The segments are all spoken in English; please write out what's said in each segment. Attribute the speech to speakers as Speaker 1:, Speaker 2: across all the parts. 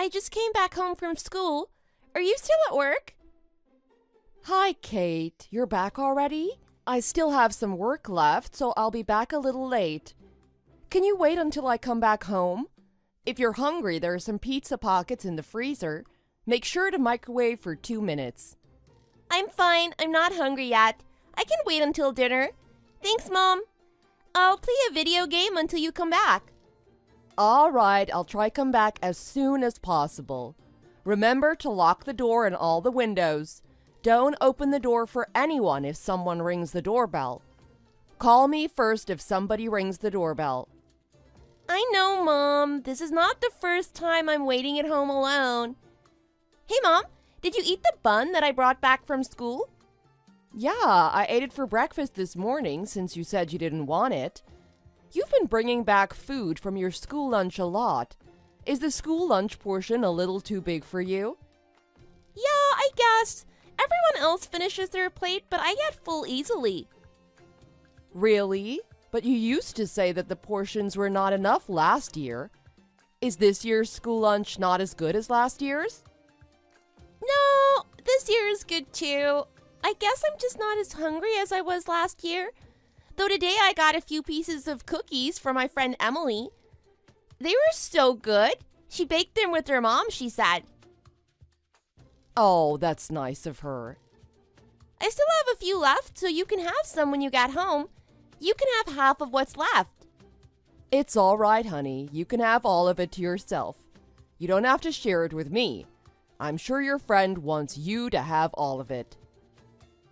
Speaker 1: I just came back home from school. Are you still at work?
Speaker 2: Hi, Kate. You're back already? I still have some work left, so I'll be back a little late. Can you wait until I come back home? If you're hungry, there are some pizza pockets in the freezer. Make sure to microwave for 2 minutes.
Speaker 1: I'm fine. I'm not hungry yet. I can wait until dinner. Thanks, Mom. I'll play a video game until you come back.
Speaker 2: All right, I'll try come back as soon as possible. Remember to lock the door and all the windows. Don't open the door for anyone if someone rings the doorbell. Call me first if somebody rings the doorbell.
Speaker 1: I know, Mom. This is not the first time I'm waiting at home alone. Hey, Mom, did you eat the bun that I brought back from school?
Speaker 2: Yeah, I ate it for breakfast this morning since you said you didn't want it. You've been bringing back food from your school lunch a lot. Is the school lunch portion a little too big for you?
Speaker 1: Yeah, I guess. Everyone else finishes their plate, but I get full easily.
Speaker 2: Really? But you used to say that the portions were not enough last year. Is this year's school lunch not as good as last year's?
Speaker 1: No, this year is good too. I guess I'm just not as hungry as I was last year. Though today I got a few pieces of cookies from my friend Emily. They were so good. She baked them with her mom, she said.
Speaker 2: Oh, that's nice of her.
Speaker 1: I still have a few left, so you can have some when you get home. You can have half of what's left.
Speaker 2: It's all right, honey. You can have all of it to yourself. You don't have to share it with me. I'm sure your friend wants you to have all of it.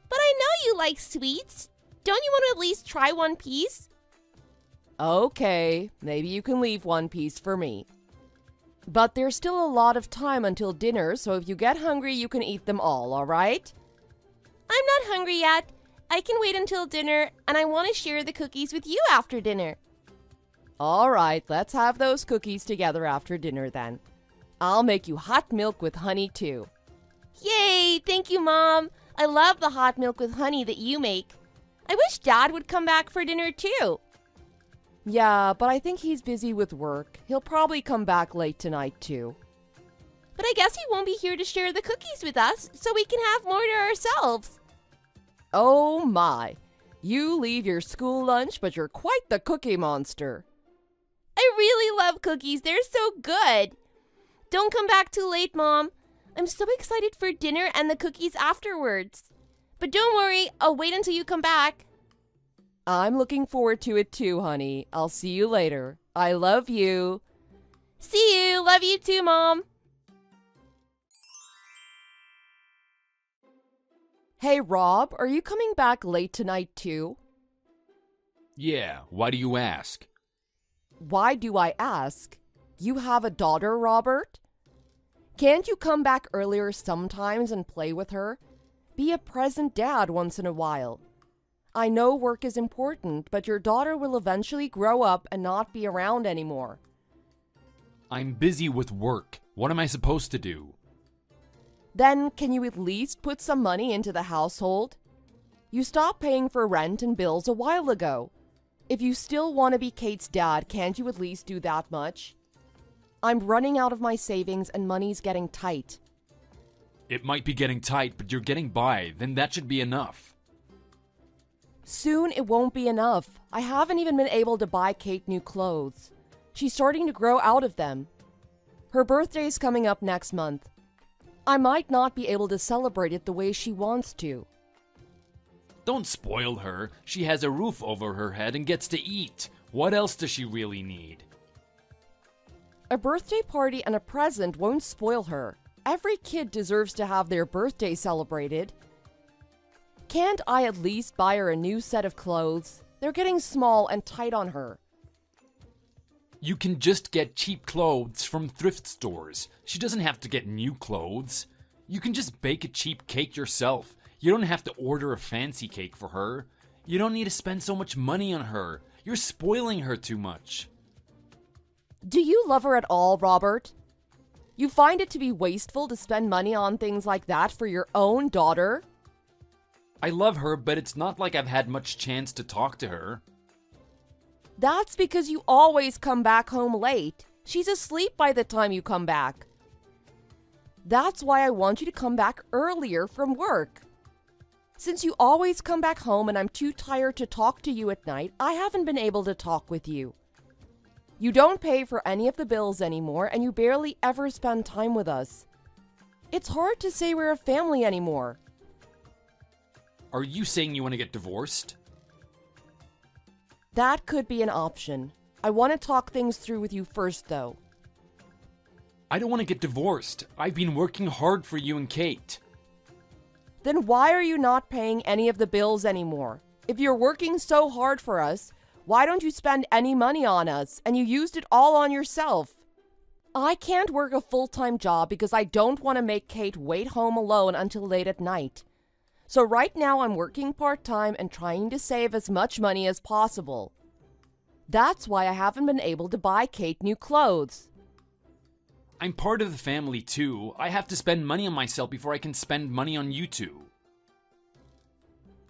Speaker 1: But I know you like sweets. Don't you want to at least try one piece?
Speaker 2: Okay, maybe you can leave one piece for me. But there's still a lot of time until dinner, so if you get hungry, you can eat them all right?
Speaker 1: I'm not hungry yet. I can wait until dinner, and I want to share the cookies with you after dinner.
Speaker 2: All right, let's have those cookies together after dinner then. I'll make you hot milk with honey too.
Speaker 1: Yay! Thank you, Mom. I love the hot milk with honey that you make. I wish Dad would come back for dinner too.
Speaker 2: Yeah, but I think he's busy with work. He'll probably come back late tonight too.
Speaker 1: But I guess he won't be here to share the cookies with us, so we can have more to ourselves.
Speaker 2: Oh my! You leave your school lunch, but you're quite the cookie monster.
Speaker 1: I really love cookies. They're so good. Don't come back too late, Mom. I'm so excited for dinner and the cookies afterwards. But don't worry, I'll wait until you come back.
Speaker 2: I'm looking forward to it too, honey. I'll see you later. I love you.
Speaker 1: See you. Love you too, Mom.
Speaker 2: Hey, Rob, are you coming back late tonight too?
Speaker 3: Yeah, why do you ask?
Speaker 2: Why do I ask? You have a daughter, Robert? Can't you come back earlier sometimes and play with her? Be a present dad once in a while. I know work is important, but your daughter will eventually grow up and not be around anymore.
Speaker 3: I'm busy with work. What am I supposed to do?
Speaker 2: Then can you at least put some money into the household? You stopped paying for rent and bills a while ago. If you still want to be Kate's dad, can't you at least do that much? I'm running out of my savings and money's getting tight.
Speaker 3: It might be getting tight, but you're getting by. Then that should be enough.
Speaker 2: Soon it won't be enough. I haven't even been able to buy Kate new clothes. She's starting to grow out of them. Her birthday's coming up next month. I might not be able to celebrate it the way she wants to.
Speaker 3: Don't spoil her. She has a roof over her head and gets to eat. What else does she really need?
Speaker 2: A birthday party and a present won't spoil her. Every kid deserves to have their birthday celebrated. Can't I at least buy her a new set of clothes? They're getting small and tight on her.
Speaker 3: You can just get cheap clothes from thrift stores. She doesn't have to get new clothes. You can just bake a cheap cake yourself. You don't have to order a fancy cake for her. You don't need to spend so much money on her. You're spoiling her too much.
Speaker 2: Do you love her at all, Robert? You find it to be wasteful to spend money on things like that for your own daughter?
Speaker 3: I love her, but it's not like I've had much chance to talk to her.
Speaker 2: That's because you always come back home late. She's asleep by the time you come back. That's why I want you to come back earlier from work. Since you always come back home and I'm too tired to talk to you at night, I haven't been able to talk with you. You don't pay for any of the bills anymore, and you barely ever spend time with us. It's hard to say we're a family anymore.
Speaker 3: Are you saying you want to get divorced?
Speaker 2: That could be an option. I want to talk things through with you first, though.
Speaker 3: I don't want to get divorced. I've been working hard for you and Kate.
Speaker 2: Then why are you not paying any of the bills anymore? If you're working so hard for us, why don't you spend any money on us and you used it all on yourself? I can't work a full-time job because I don't want to make Kate wait home alone until late at night. So right now I'm working part-time and trying to save as much money as possible. That's why I haven't been able to buy Kate new clothes.
Speaker 3: I'm part of the family too. I have to spend money on myself before I can spend money on you two.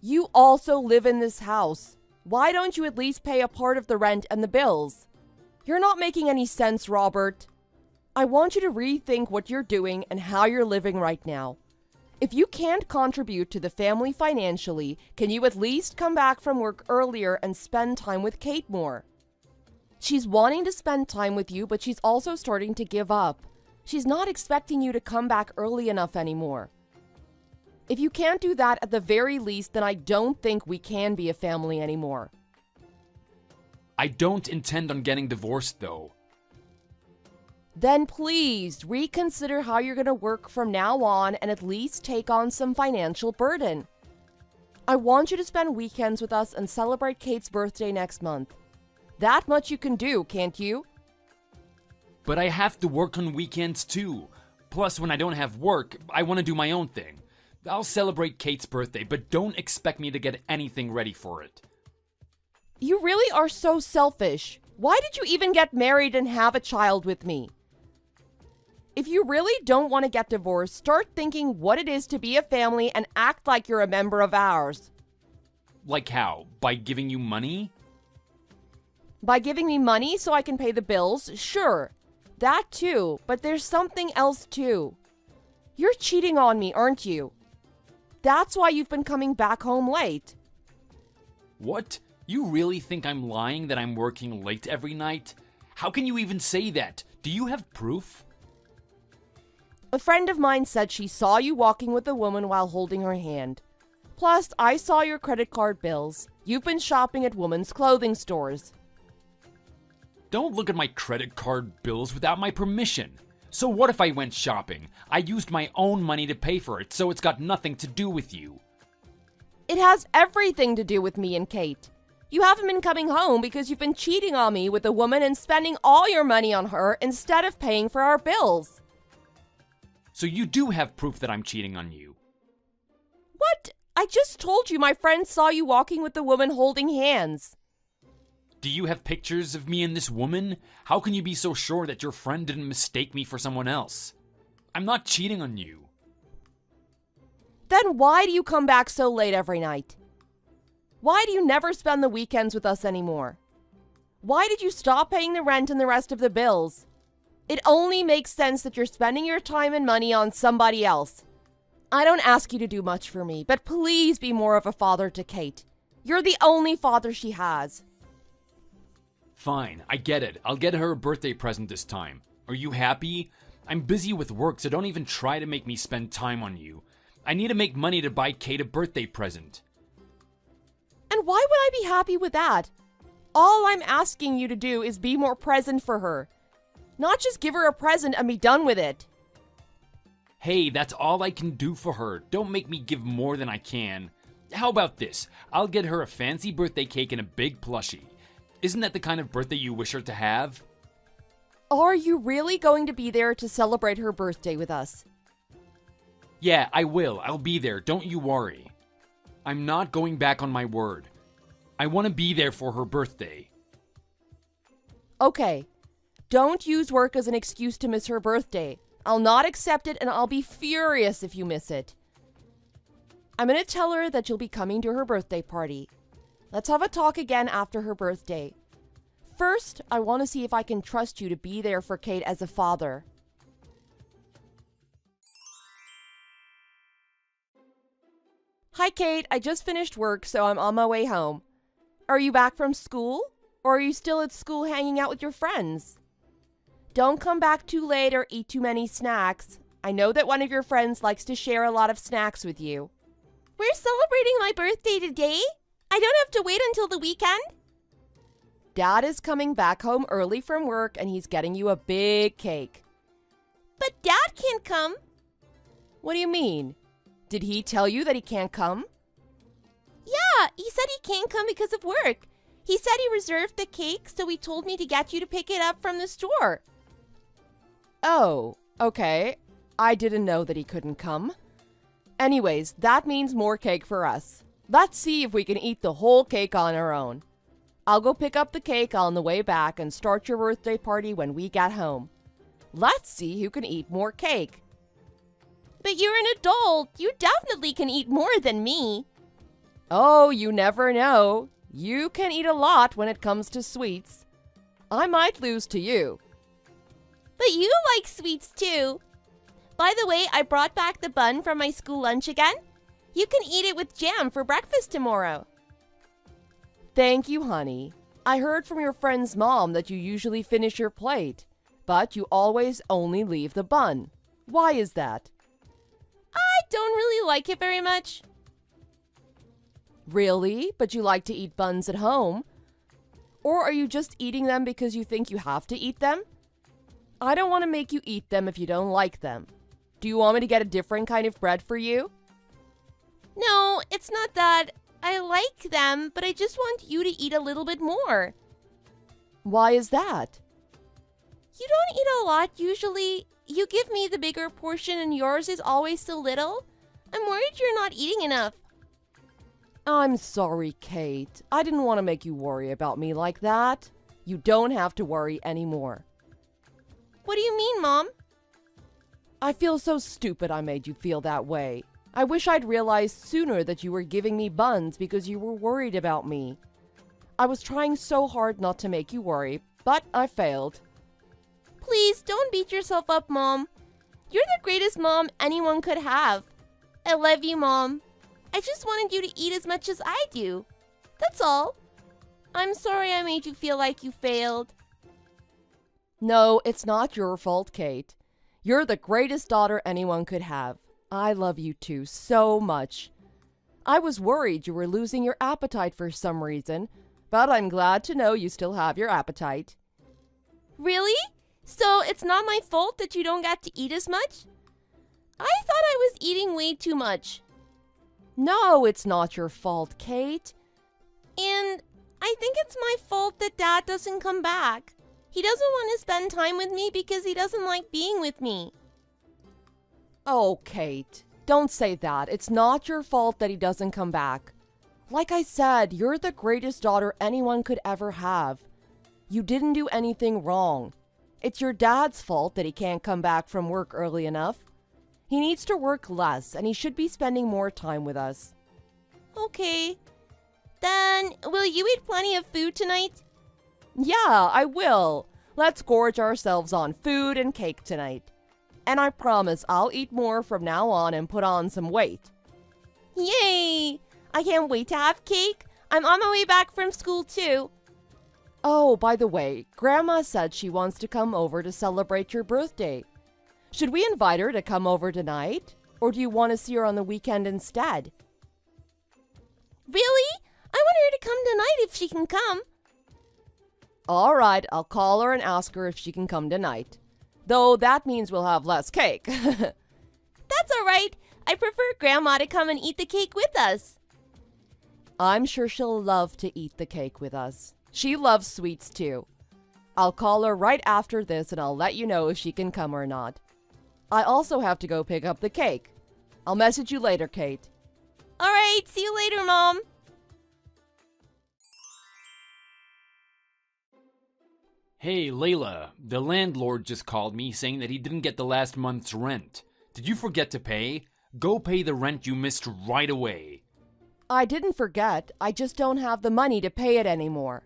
Speaker 2: You also live in this house. Why don't you at least pay a part of the rent and the bills? You're not making any sense, Robert. I want you to rethink what you're doing and how you're living right now. If you can't contribute to the family financially, can you at least come back from work earlier and spend time with Kate more? She's wanting to spend time with you, but she's also starting to give up. She's not expecting you to come back early enough anymore. If you can't do that at the very least, then I don't think we can be a family anymore.
Speaker 3: I don't intend on getting divorced though.
Speaker 2: Then please reconsider how you're going to work from now on and at least take on some financial burden. I want you to spend weekends with us and celebrate Kate's birthday next month. That much you can do, can't you?
Speaker 3: But I have to work on weekends too. Plus, when I don't have work, I want to do my own thing. I'll celebrate Kate's birthday, but don't expect me to get anything ready for it.
Speaker 2: You really are so selfish. Why did you even get married and have a child with me? If you really don't want to get divorced, start thinking what it is to be a family and act like you're a member of ours.
Speaker 3: Like how? By giving you money?
Speaker 2: By giving me money so I can pay the bills? Sure. That too, but there's something else too. You're cheating on me, aren't you? That's why you've been coming back home late.
Speaker 3: What? You really think I'm lying that I'm working late every night? How can you even say that? Do you have proof?
Speaker 2: A friend of mine said she saw you walking with a woman while holding her hand. Plus, I saw your credit card bills. You've been shopping at women's clothing stores.
Speaker 3: Don't look at my credit card bills without my permission. So what if I went shopping? I used my own money to pay for it, so it's got nothing to do with you.
Speaker 2: It has everything to do with me and Kate. You haven't been coming home because you've been cheating on me with a woman and spending all your money on her instead of paying for our bills.
Speaker 3: So you do have proof that I'm cheating on you.
Speaker 2: What? I just told you my friend saw you walking with a woman holding hands.
Speaker 3: Do you have pictures of me and this woman? How can you be so sure that your friend didn't mistake me for someone else? I'm not cheating on you.
Speaker 2: Then why do you come back so late every night? Why do you never spend the weekends with us anymore? Why did you stop paying the rent and the rest of the bills? It only makes sense that you're spending your time and money on somebody else. I don't ask you to do much for me, but please be more of a father to Kate. You're the only father she has.
Speaker 3: Fine, I get it. I'll get her a birthday present this time. Are you happy? I'm busy with work, so don't even try to make me spend time on you. I need to make money to buy Kate a birthday present.
Speaker 2: And why would I be happy with that? All I'm asking you to do is be more present for her. Not just give her a present and be done with it.
Speaker 3: Hey, that's all I can do for her. Don't make me give more than I can. How about this? I'll get her a fancy birthday cake and a big plushie. Isn't that the kind of birthday you wish her to have?
Speaker 2: Are you really going to be there to celebrate her birthday with us?
Speaker 3: Yeah, I will. I'll be there. Don't you worry. I'm not going back on my word. I want to be there for her birthday.
Speaker 2: Okay. Don't use work as an excuse to miss her birthday. I'll not accept it and I'll be furious if you miss it. I'm going to tell her that you'll be coming to her birthday party. Let's have a talk again after her birthday. First, I want to see if I can trust you to be there for Kate as a father. Hi, Kate. I just finished work, so I'm on my way home. Are you back from school? Or are you still at school hanging out with your friends? Don't come back too late or eat too many snacks. I know that one of your friends likes to share a lot of snacks with you.
Speaker 1: We're celebrating my birthday today? I don't have to wait until the weekend?
Speaker 2: Dad is coming back home early from work and he's getting you a big cake.
Speaker 1: But Dad can't come.
Speaker 2: What do you mean? Did he tell you that he can't come?
Speaker 1: Yeah, he said he can't come because of work. He said he reserved the cake, so he told me to get you to pick it up from the store.
Speaker 2: Oh, okay. I didn't know that he couldn't come. Anyways, that means more cake for us. Let's see if we can eat the whole cake on our own. I'll go pick up the cake on the way back and start your birthday party when we get home. Let's see who can eat more cake.
Speaker 1: But you're an adult. You definitely can eat more than me.
Speaker 2: Oh, you never know. You can eat a lot when it comes to sweets. I might lose to you.
Speaker 1: But you like sweets too. By the way, I brought back the bun from my school lunch again. You can eat it with jam for breakfast tomorrow.
Speaker 2: Thank you, honey. I heard from your friend's mom that you usually finish your plate, but you always only leave the bun. Why is that?
Speaker 1: I don't really like it very much.
Speaker 2: Really? But you like to eat buns at home? Or are you just eating them because you think you have to eat them? I don't want to make you eat them if you don't like them. Do you want me to get a different kind of bread for you?
Speaker 1: No, it's not that. I like them, but I just want you to eat a little bit more.
Speaker 2: Why is that?
Speaker 1: You don't eat a lot usually. You give me the bigger portion and yours is always so little. I'm worried you're not eating enough.
Speaker 2: I'm sorry, Kate. I didn't want to make you worry about me like that. You don't have to worry anymore.
Speaker 1: What do you mean, Mom?
Speaker 2: I feel so stupid I made you feel that way. I wish I'd realized sooner that you were giving me buns because you were worried about me. I was trying so hard not to make you worry, but I failed.
Speaker 1: Please don't beat yourself up, Mom. You're the greatest mom anyone could have. I love you, Mom. I just wanted you to eat as much as I do. That's all. I'm sorry I made you feel like you failed.
Speaker 2: No, it's not your fault, Kate. You're the greatest daughter anyone could have. I love you too so much. I was worried you were losing your appetite for some reason, but I'm glad to know you still have your appetite.
Speaker 1: Really? So it's not my fault that you don't get to eat as much? I thought I was eating way too much.
Speaker 2: No, it's not your fault, Kate.
Speaker 1: And I think it's my fault that Dad doesn't come back. He doesn't want to spend time with me because he doesn't like being with me.
Speaker 2: Oh, Kate, don't say that. It's not your fault that he doesn't come back. Like I said, you're the greatest daughter anyone could ever have. You didn't do anything wrong. It's your dad's fault that he can't come back from work early enough. He needs to work less, and he should be spending more time with us.
Speaker 1: Okay. Then, will you eat plenty of food tonight?
Speaker 2: Yeah, I will. Let's gorge ourselves on food and cake tonight. And I promise I'll eat more from now on and put on some weight.
Speaker 1: Yay! I can't wait to have cake. I'm on my way back from school too.
Speaker 2: Oh, by the way, Grandma said she wants to come over to celebrate your birthday. Should we invite her to come over tonight? Or do you want to see her on the weekend instead?
Speaker 1: Really? I want her to come tonight if she can come.
Speaker 2: All right, I'll call her and ask her if she can come tonight. Though that means we'll have less cake.
Speaker 1: That's all right. I prefer Grandma to come and eat the cake with us.
Speaker 2: I'm sure she'll love to eat the cake with us. She loves sweets too. I'll call her right after this and I'll let you know if she can come or not. I also have to go pick up the cake. I'll message you later, Kate.
Speaker 1: All right, see you later, Mom.
Speaker 3: Hey, Layla, the landlord just called me saying that he didn't get the last month's rent. Did you forget to pay? Go pay the rent you missed right away.
Speaker 2: I didn't forget. I just don't have the money to pay it anymore.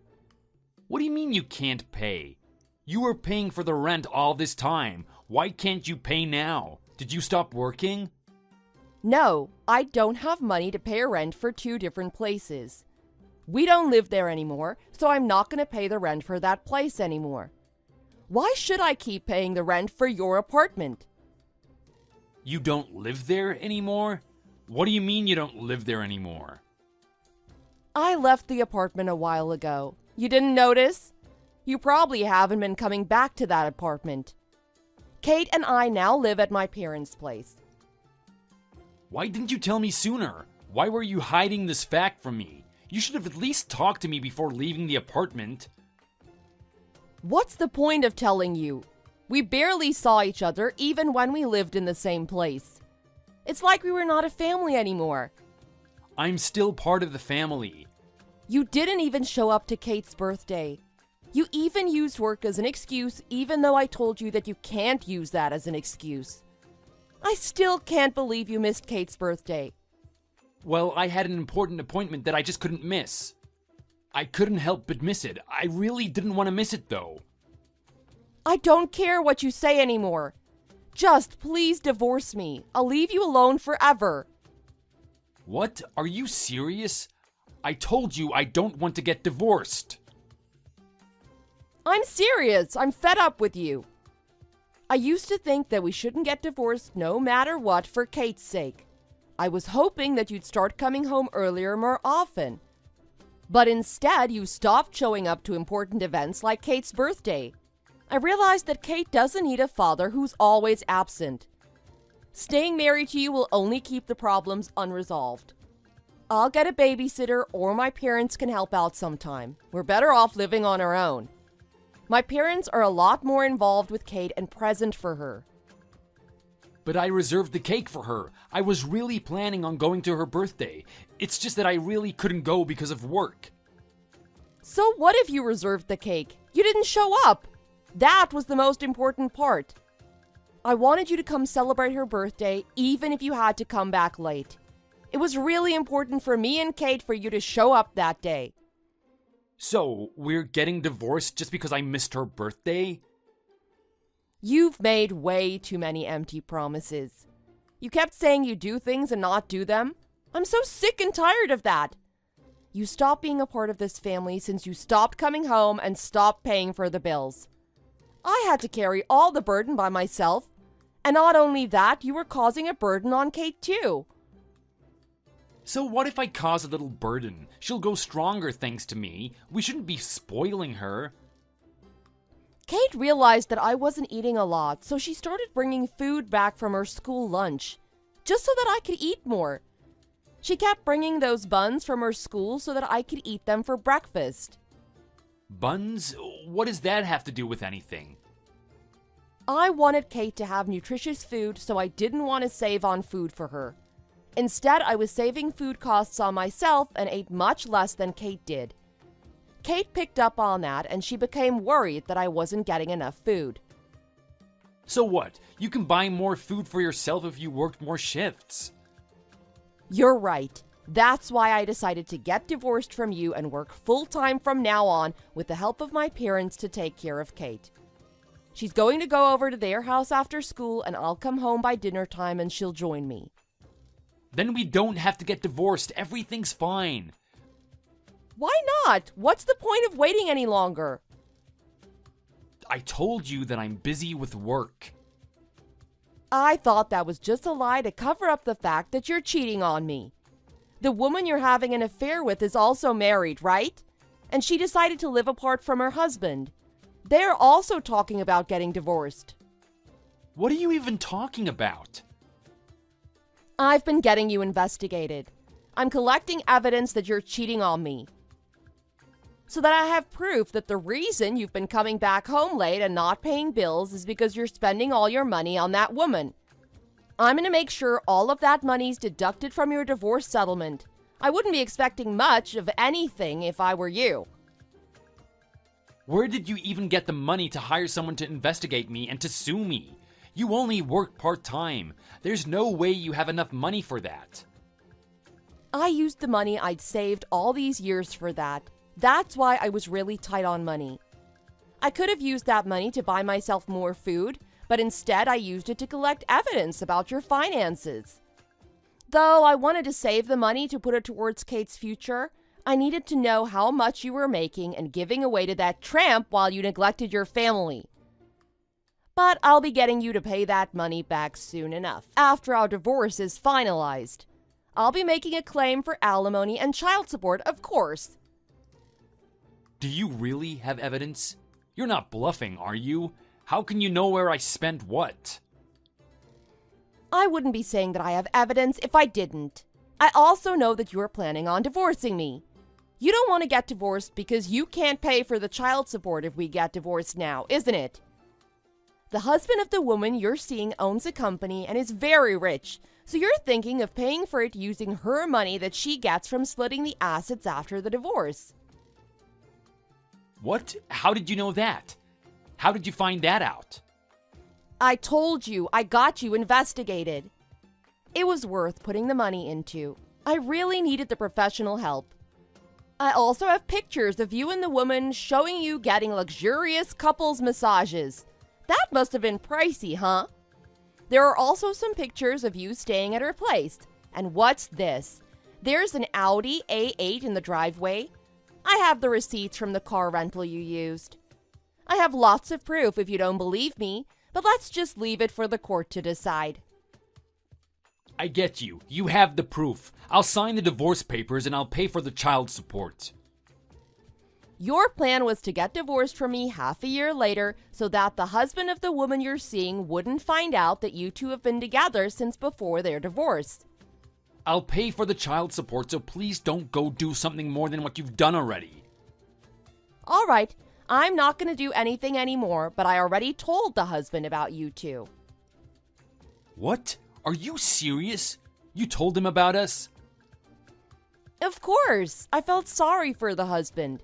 Speaker 3: What do you mean you can't pay? You were paying for the rent all this time. Why can't you pay now? Did you stop working?
Speaker 2: No, I don't have money to pay rent for 2 different places. We don't live there anymore, so I'm not going to pay the rent for that place anymore. Why should I keep paying the rent for your apartment?
Speaker 3: You don't live there anymore? What do you mean you don't live there anymore?
Speaker 2: I left the apartment a while ago. You didn't notice? You probably haven't been coming back to that apartment. Kate and I now live at my parents' place.
Speaker 3: Why didn't you tell me sooner? Why were you hiding this fact from me? You should have at least talked to me before leaving the apartment.
Speaker 2: What's the point of telling you? We barely saw each other even when we lived in the same place. It's like we were not a family anymore.
Speaker 3: I'm still part of the family.
Speaker 2: You didn't even show up to Kate's birthday. You even used work as an excuse, even though I told you that you can't use that as an excuse. I still can't believe you missed Kate's birthday.
Speaker 3: Well, I had an important appointment that I just couldn't miss. I couldn't help but miss it. I really didn't want to miss it, though.
Speaker 2: I don't care what you say anymore. Just please divorce me. I'll leave you alone forever.
Speaker 3: What? Are you serious? I told you I don't want to get divorced.
Speaker 2: I'm serious. I'm fed up with you. I used to think that we shouldn't get divorced no matter what for Kate's sake. I was hoping that you'd start coming home earlier more often. But instead, you stopped showing up to important events like Kate's birthday. I realized that Kate doesn't need a father who's always absent. Staying married to you will only keep the problems unresolved. I'll get a babysitter or my parents can help out sometime. We're better off living on our own. My parents are a lot more involved with Kate and present for her.
Speaker 3: But I reserved the cake for her. I was really planning on going to her birthday. It's just that I really couldn't go because of work.
Speaker 2: So what if you reserved the cake? You didn't show up. That was the most important part. I wanted you to come celebrate her birthday, even if you had to come back late. It was really important for me and Kate for you to show up that day.
Speaker 3: So, we're getting divorced just because I missed her birthday?
Speaker 2: You've made way too many empty promises. You kept saying you do things and not do them. I'm so sick and tired of that. You stopped being a part of this family since you stopped coming home and stopped paying for the bills. I had to carry all the burden by myself. And not only that, you were causing a burden on Kate too.
Speaker 3: So what if I cause a little burden? She'll go stronger thanks to me. We shouldn't be spoiling her.
Speaker 2: Kate realized that I wasn't eating a lot, so she started bringing food back from her school lunch, just so that I could eat more. She kept bringing those buns from her school so that I could eat them for breakfast.
Speaker 3: Buns? What does that have to do with anything?
Speaker 2: I wanted Kate to have nutritious food, so I didn't want to save on food for her. Instead, I was saving food costs on myself and ate much less than Kate did. Kate picked up on that and she became worried that I wasn't getting enough food.
Speaker 3: So what? You can buy more food for yourself if you worked more shifts.
Speaker 2: You're right. That's why I decided to get divorced from you and work full-time from now on with the help of my parents to take care of Kate. She's going to go over to their house after school and I'll come home by dinner time and she'll join me.
Speaker 3: Then we don't have to get divorced. Everything's fine.
Speaker 2: Why not? What's the point of waiting any longer?
Speaker 3: I told you that I'm busy with work.
Speaker 2: I thought that was just a lie to cover up the fact that you're cheating on me. The woman you're having an affair with is also married, right? And she decided to live apart from her husband. They're also talking about getting divorced.
Speaker 3: What are you even talking about?
Speaker 2: I've been getting you investigated. I'm collecting evidence that you're cheating on me, so that I have proof that the reason you've been coming back home late and not paying bills is because you're spending all your money on that woman. I'm going to make sure all of that money's deducted from your divorce settlement. I wouldn't be expecting much of anything if I were you.
Speaker 3: Where did you even get the money to hire someone to investigate me and to sue me? You only work part-time. There's no way you have enough money for that.
Speaker 2: I used the money I'd saved all these years for that. That's why I was really tight on money. I could have used that money to buy myself more food, but instead I used it to collect evidence about your finances. Though I wanted to save the money to put it towards Kate's future, I needed to know how much you were making and giving away to that tramp while you neglected your family. But I'll be getting you to pay that money back soon enough, after our divorce is finalized. I'll be making a claim for alimony and child support, of course.
Speaker 3: Do you really have evidence? You're not bluffing, are you? How can you know where I spent what?
Speaker 2: I wouldn't be saying that I have evidence if I didn't. I also know that you are planning on divorcing me. You don't want to get divorced because you can't pay for the child support if we get divorced now, isn't it? The husband of the woman you're seeing owns a company and is very rich, so you're thinking of paying for it using her money that she gets from splitting the assets after the divorce.
Speaker 3: What? How did you know that? How did you find that out?
Speaker 2: I told you, I got you investigated. It was worth putting the money into. I really needed the professional help. I also have pictures of you and the woman showing you getting luxurious couples massages. That must have been pricey, huh? There are also some pictures of you staying at her place. And what's this? There's an Audi A8 in the driveway. I have the receipts from the car rental you used. I have lots of proof if you don't believe me, but let's just leave it for the court to decide.
Speaker 3: I get you. You have the proof. I'll sign the divorce papers and I'll pay for the child support.
Speaker 2: Your plan was to get divorced from me half a year later so that the husband of the woman you're seeing wouldn't find out that you two have been together since before their divorce.
Speaker 3: I'll pay for the child support, so please don't go do something more than what you've done already.
Speaker 2: All right, I'm not going to do anything anymore, but I already told the husband about you two.
Speaker 3: What? Are you serious? You told him about us?
Speaker 2: Of course, I felt sorry for the husband.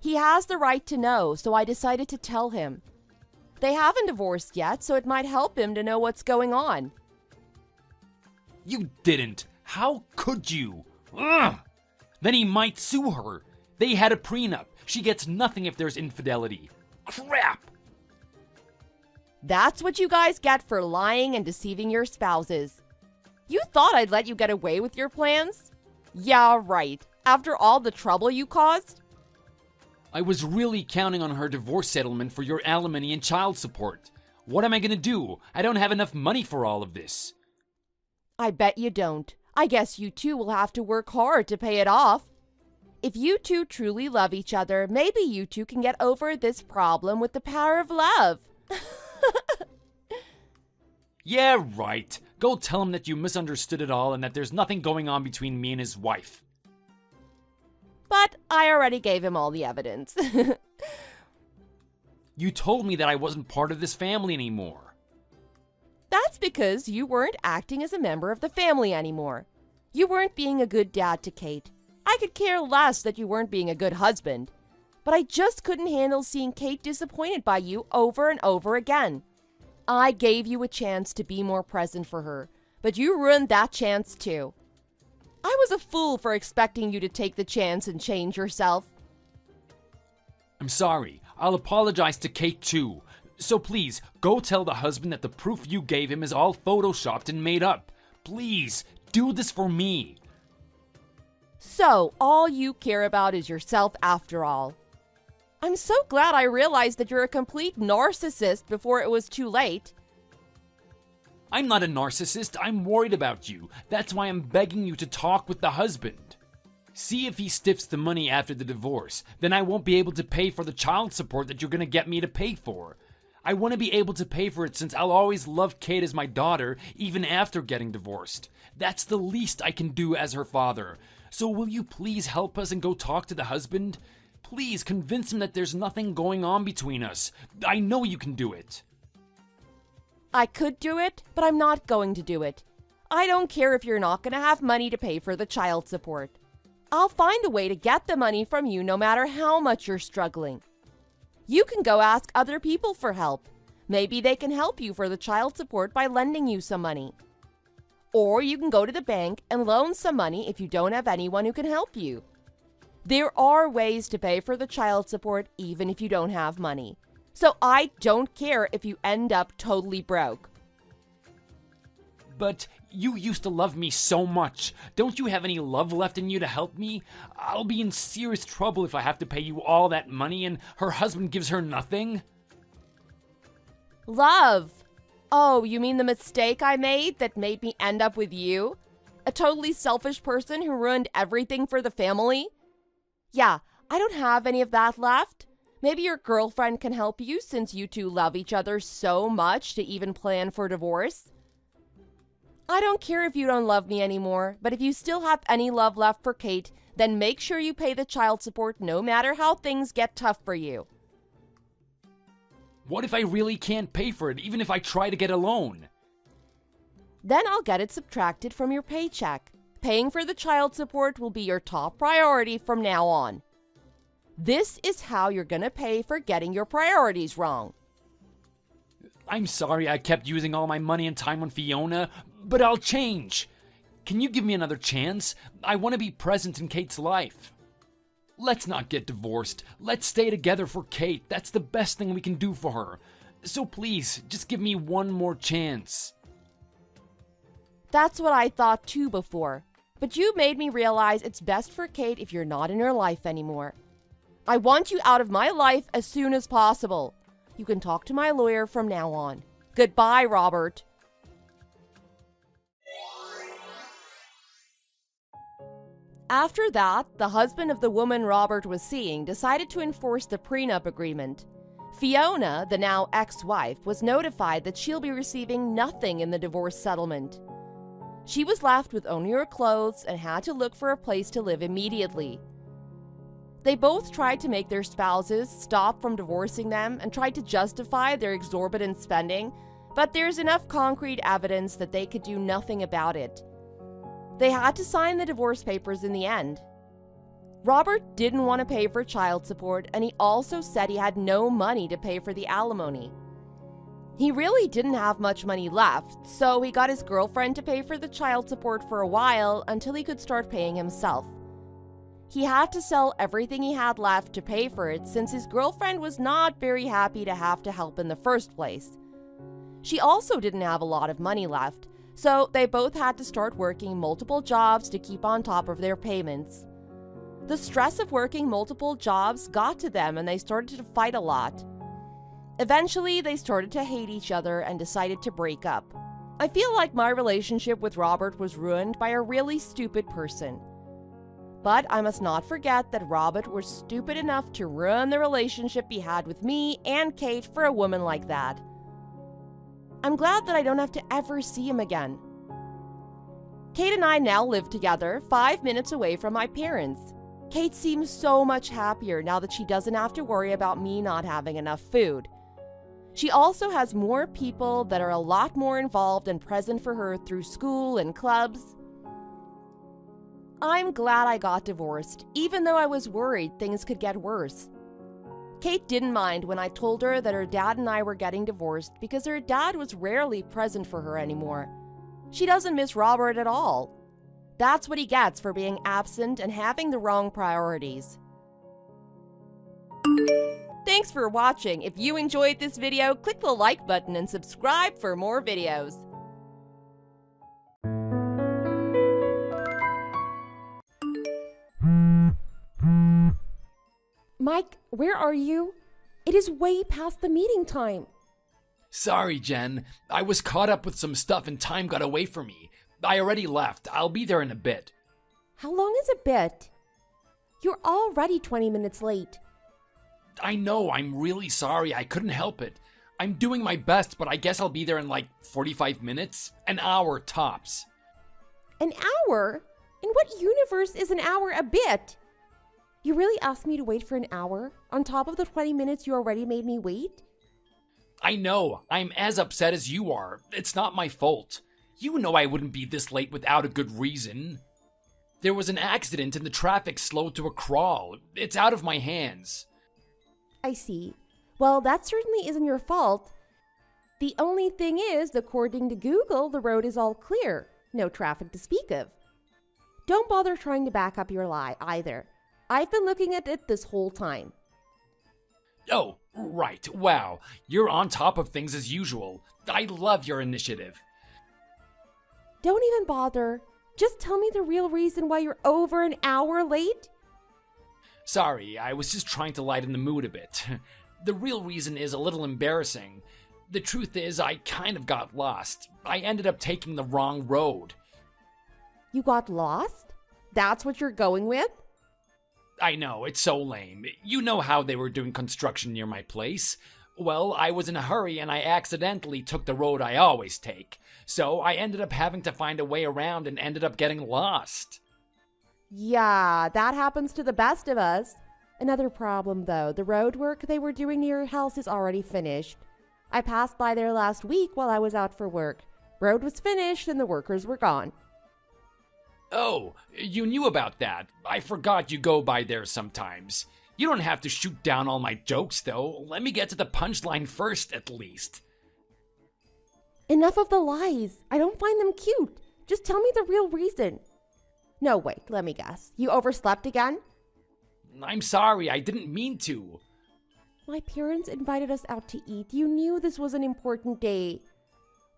Speaker 2: He has the right to know, so I decided to tell him. They haven't divorced yet, so it might help him to know what's going on.
Speaker 3: You didn't. How could you? Ugh! Then he might sue her. They had a prenup. She gets nothing if there's infidelity. Crap!
Speaker 2: That's what you guys get for lying and deceiving your spouses. You thought I'd let you get away with your plans? Yeah, right. After all the trouble you caused?
Speaker 3: I was really counting on her divorce settlement for your alimony and child support. What am I gonna do? I don't have enough money for all of this.
Speaker 2: I bet you don't. I guess you two will have to work hard to pay it off. If you two truly love each other, maybe you two can get over this problem with the power of love.
Speaker 3: Yeah, right. Go tell him that you misunderstood it all and that there's nothing going on between me and his wife.
Speaker 2: But I already gave him all the evidence.
Speaker 3: You told me that I wasn't part of this family anymore.
Speaker 2: That's because you weren't acting as a member of the family anymore. You weren't being a good dad to Kate. I could care less that you weren't being a good husband. But I just couldn't handle seeing Kate disappointed by you over and over again. I gave you a chance to be more present for her, but you ruined that chance too. I was a fool for expecting you to take the chance and change yourself.
Speaker 3: I'm sorry. I'll apologize to Kate too. So please, go tell the husband that the proof you gave him is all photoshopped and made up. Please, do this for me.
Speaker 2: So, all you care about is yourself after all. I'm so glad I realized that you're a complete narcissist before it was too late.
Speaker 3: I'm not a narcissist. I'm worried about you. That's why I'm begging you to talk with the husband. See if he stiffs the money after the divorce. Then I won't be able to pay for the child support that you're going to get me to pay for. I want to be able to pay for it since I'll always love Kate as my daughter, even after getting divorced. That's the least I can do as her father. So will you please help us and go talk to the husband? Please convince him that there's nothing going on between us. I know you can do it.
Speaker 2: I could do it, but I'm not going to do it. I don't care if you're not going to have money to pay for the child support. I'll find a way to get the money from you no matter how much you're struggling. You can go ask other people for help. Maybe they can help you for the child support by lending you some money. Or you can go to the bank and loan some money if you don't have anyone who can help you. There are ways to pay for the child support even if you don't have money. So I don't care if you end up totally broke.
Speaker 3: But You used to love me so much. Don't you have any love left in you to help me? I'll be in serious trouble if I have to pay you all that money and her husband gives her nothing.
Speaker 2: Love? Oh, you mean the mistake I made that made me end up with you? A totally selfish person who ruined everything for the family? Yeah, I don't have any of that left. Maybe your girlfriend can help you since you two love each other so much to even plan for divorce. I don't care if you don't love me anymore, but if you still have any love left for Kate, then make sure you pay the child support no matter how things get tough for you.
Speaker 3: What if I really can't pay for it, even if I try to get a loan?
Speaker 2: Then I'll get it subtracted from your paycheck. Paying for the child support will be your top priority from now on. This is how you're gonna pay for getting your priorities wrong.
Speaker 3: I'm sorry I kept using all my money and time on Fiona, but I'll change. Can you give me another chance? I want to be present in Kate's life. Let's not get divorced. Let's stay together for Kate. That's the best thing we can do for her. So please, just give me one more chance.
Speaker 2: That's what I thought too before, but you made me realize it's best for Kate if you're not in her life anymore. I want you out of my life as soon as possible. You can talk to my lawyer from now on. Goodbye, Robert. After that, the husband of the woman Robert was seeing decided to enforce the prenup agreement. Fiona, the now ex-wife, was notified that she'll be receiving nothing in the divorce settlement. She was left with only her clothes and had to look for a place to live immediately. They both tried to make their spouses stop from divorcing them and tried to justify their exorbitant spending, but there's enough concrete evidence that they could do nothing about it. They had to sign the divorce papers in the end. Robert didn't want to pay for child support, and he also said he had no money to pay for the alimony. He really didn't have much money left, so he got his girlfriend to pay for the child support for a while until he could start paying himself. He had to sell everything he had left to pay for it since his girlfriend was not very happy to have to help in the first place. She also didn't have a lot of money left, so they both had to start working multiple jobs to keep on top of their payments. The stress of working multiple jobs got to them and they started to fight a lot. Eventually, they started to hate each other and decided to break up. I feel like my relationship with Robert was ruined by a really stupid person. But I must not forget that Robert was stupid enough to ruin the relationship he had with me and Kate for a woman like that. I'm glad that I don't have to ever see him again. Kate and I now live together 5 minutes away from my parents. Kate seems so much happier now that she doesn't have to worry about me not having enough food. She also has more people that are a lot more involved and present for her through school and clubs. I'm glad I got divorced, even though I was worried things could get worse. Kate didn't mind when I told her that her dad and I were getting divorced because her dad was rarely present for her anymore. She doesn't miss Robert at all. That's what he gets for being absent and having the wrong priorities. Thanks for watching. If you enjoyed this video, click the like button and subscribe for more videos. Mike, where are you? It is way past the meeting time.
Speaker 3: Sorry, Jen. I was caught up with some stuff and time got away from me. I already left. I'll be there in a bit.
Speaker 2: How long is a bit? You're already 20 minutes late.
Speaker 3: I know. I'm really sorry. I couldn't help it. I'm doing my best, but I guess I'll be there in like 45 minutes. An hour tops.
Speaker 2: An hour? In what universe is an hour a bit? You really asked me to wait for an hour, on top of the 20 minutes you already made me wait?
Speaker 3: I know. I'm as upset as you are. It's not my fault. You know I wouldn't be this late without a good reason. There was an accident and the traffic slowed to a crawl. It's out of my hands.
Speaker 2: I see. Well, that certainly isn't your fault. The only thing is, according to Google, the road is all clear. No traffic to speak of. Don't bother trying to back up your lie either. I've been looking at it this whole time.
Speaker 3: Oh, right. Wow. You're on top of things as usual. I love your initiative.
Speaker 2: Don't even bother. Just tell me the real reason why you're over an hour late.
Speaker 3: Sorry, I was just trying to lighten the mood a bit. The real reason is a little embarrassing. The truth is, I kind of got lost. I ended up taking the wrong road.
Speaker 2: You got lost? That's what you're going with?
Speaker 3: I know, it's so lame. You know how they were doing construction near my place. Well, I was in a hurry and I accidentally took the road I always take. So I ended up having to find a way around and ended up getting lost.
Speaker 2: Yeah, that happens to the best of us. Another problem, though, the road work they were doing near your house is already finished. I passed by there last week while I was out for work. Road was finished and the workers were gone.
Speaker 3: Oh, you knew about that. I forgot you go by there sometimes. You don't have to shoot down all my jokes, though. Let me get to the punchline first, at least.
Speaker 2: Enough of the lies. I don't find them cute. Just tell me the real reason. No, wait, let me guess. You overslept again?
Speaker 3: I'm sorry, I didn't mean to.
Speaker 2: My parents invited us out to eat. You knew this was an important day.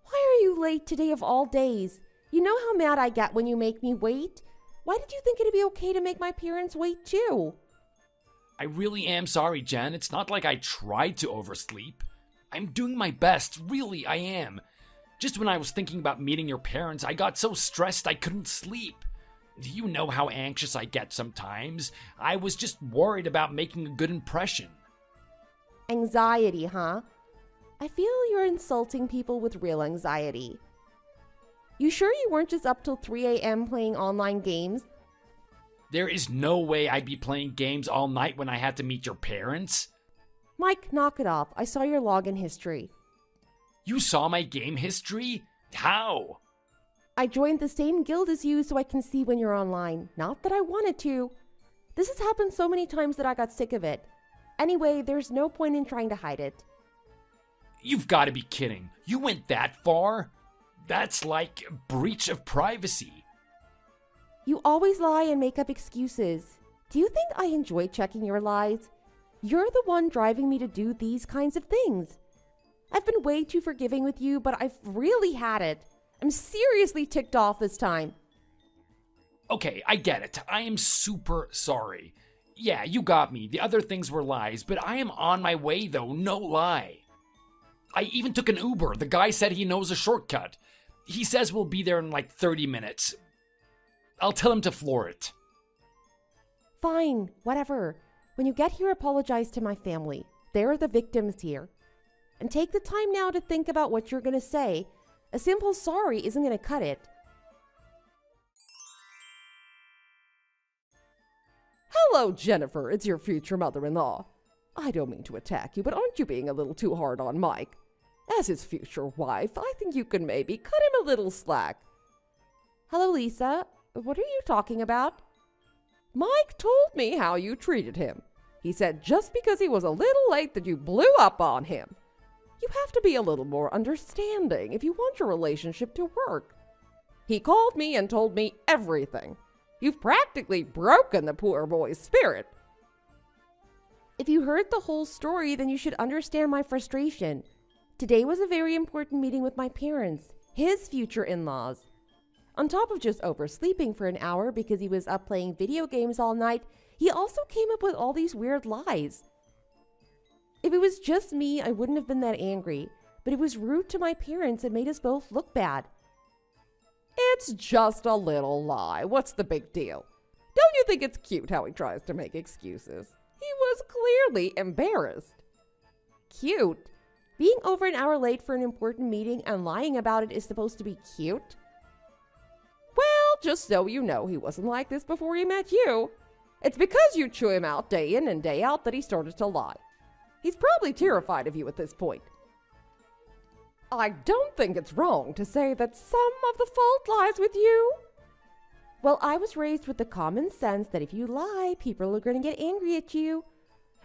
Speaker 2: Why are you late today of all days? You know how mad I get when you make me wait? Why did you think it'd be okay to make my parents wait too?
Speaker 3: I really am sorry, Jen. It's not like I tried to oversleep. I'm doing my best, really, I am. Just when I was thinking about meeting your parents, I got so stressed I couldn't sleep. You know how anxious I get sometimes. I was just worried about making a good impression.
Speaker 2: Anxiety, huh? I feel you're insulting people with real anxiety. You sure you weren't just up till 3 a.m. playing online games?
Speaker 3: There is no way I'd be playing games all night when I had to meet your parents.
Speaker 2: Mike, knock it off. I saw your login history.
Speaker 3: You saw my game history? How?
Speaker 2: I joined the same guild as you so I can see when you're online. Not that I wanted to. This has happened so many times that I got sick of it. Anyway, there's no point in trying to hide it.
Speaker 3: You've got to be kidding. You went that far? That's like a breach of privacy.
Speaker 2: You always lie and make up excuses. Do you think I enjoy checking your lies? You're the one driving me to do these kinds of things. I've been way too forgiving with you, but I've really had it. I'm seriously ticked off this time.
Speaker 3: Okay, I get it. I am super sorry. Yeah, you got me. The other things were lies, but I am on my way though, no lie. I even took an Uber. The guy said he knows a shortcut. He says we'll be there in like 30 minutes. I'll tell him to floor it.
Speaker 2: Fine, whatever. When you get here, apologize to my family. They're the victims here. And take the time now to think about what you're going to say. A simple sorry isn't going to cut it. Hello, Jennifer. It's your future mother-in-law. I don't mean to attack you, but aren't you being a little too hard on Mike? As his future wife, I think you can maybe cut him a little slack. Hello, Lisa. What are you talking about? Mike told me how you treated him. He said just because he was a little late that you blew up on him. You have to be a little more understanding if you want your relationship to work. He called me and told me everything. You've practically broken the poor boy's spirit. If you heard the whole story, then you should understand my frustration. Today was a very important meeting with my parents, his future in-laws. On top of just oversleeping for an hour because he was up playing video games all night, he also came up with all these weird lies. If it was just me, I wouldn't have been that angry, but it was rude to my parents and made us both look bad. It's just a little lie. What's the big deal? Don't you think it's cute how he tries to make excuses? He was clearly embarrassed. Cute? Being over an hour late for an important meeting and lying about it is supposed to be cute? Well, just so you know, he wasn't like this before he met you. It's because you chew him out day in and day out that he started to lie. He's probably terrified of you at this point. I don't think it's wrong to say that some of the fault lies with you. Well, I was raised with the common sense that if you lie, people are going to get angry at you.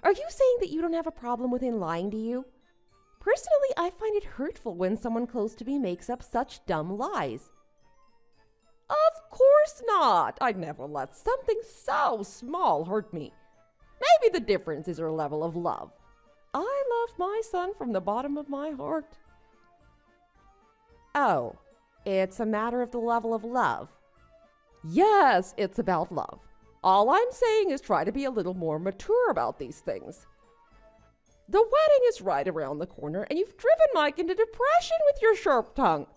Speaker 2: Are you saying that you don't have a problem with him lying to you? Personally, I find it hurtful when someone close to me makes up such dumb lies. Of course not. I'd never let something so small hurt me. Maybe the difference is her level of love. I love my son from the bottom of my heart. Oh, It's a matter of the level of love. Yes, it's about love. All I'm saying is try to be a little more mature about these things. The wedding is right around the corner, and you've driven Mike into depression with your sharp tongue.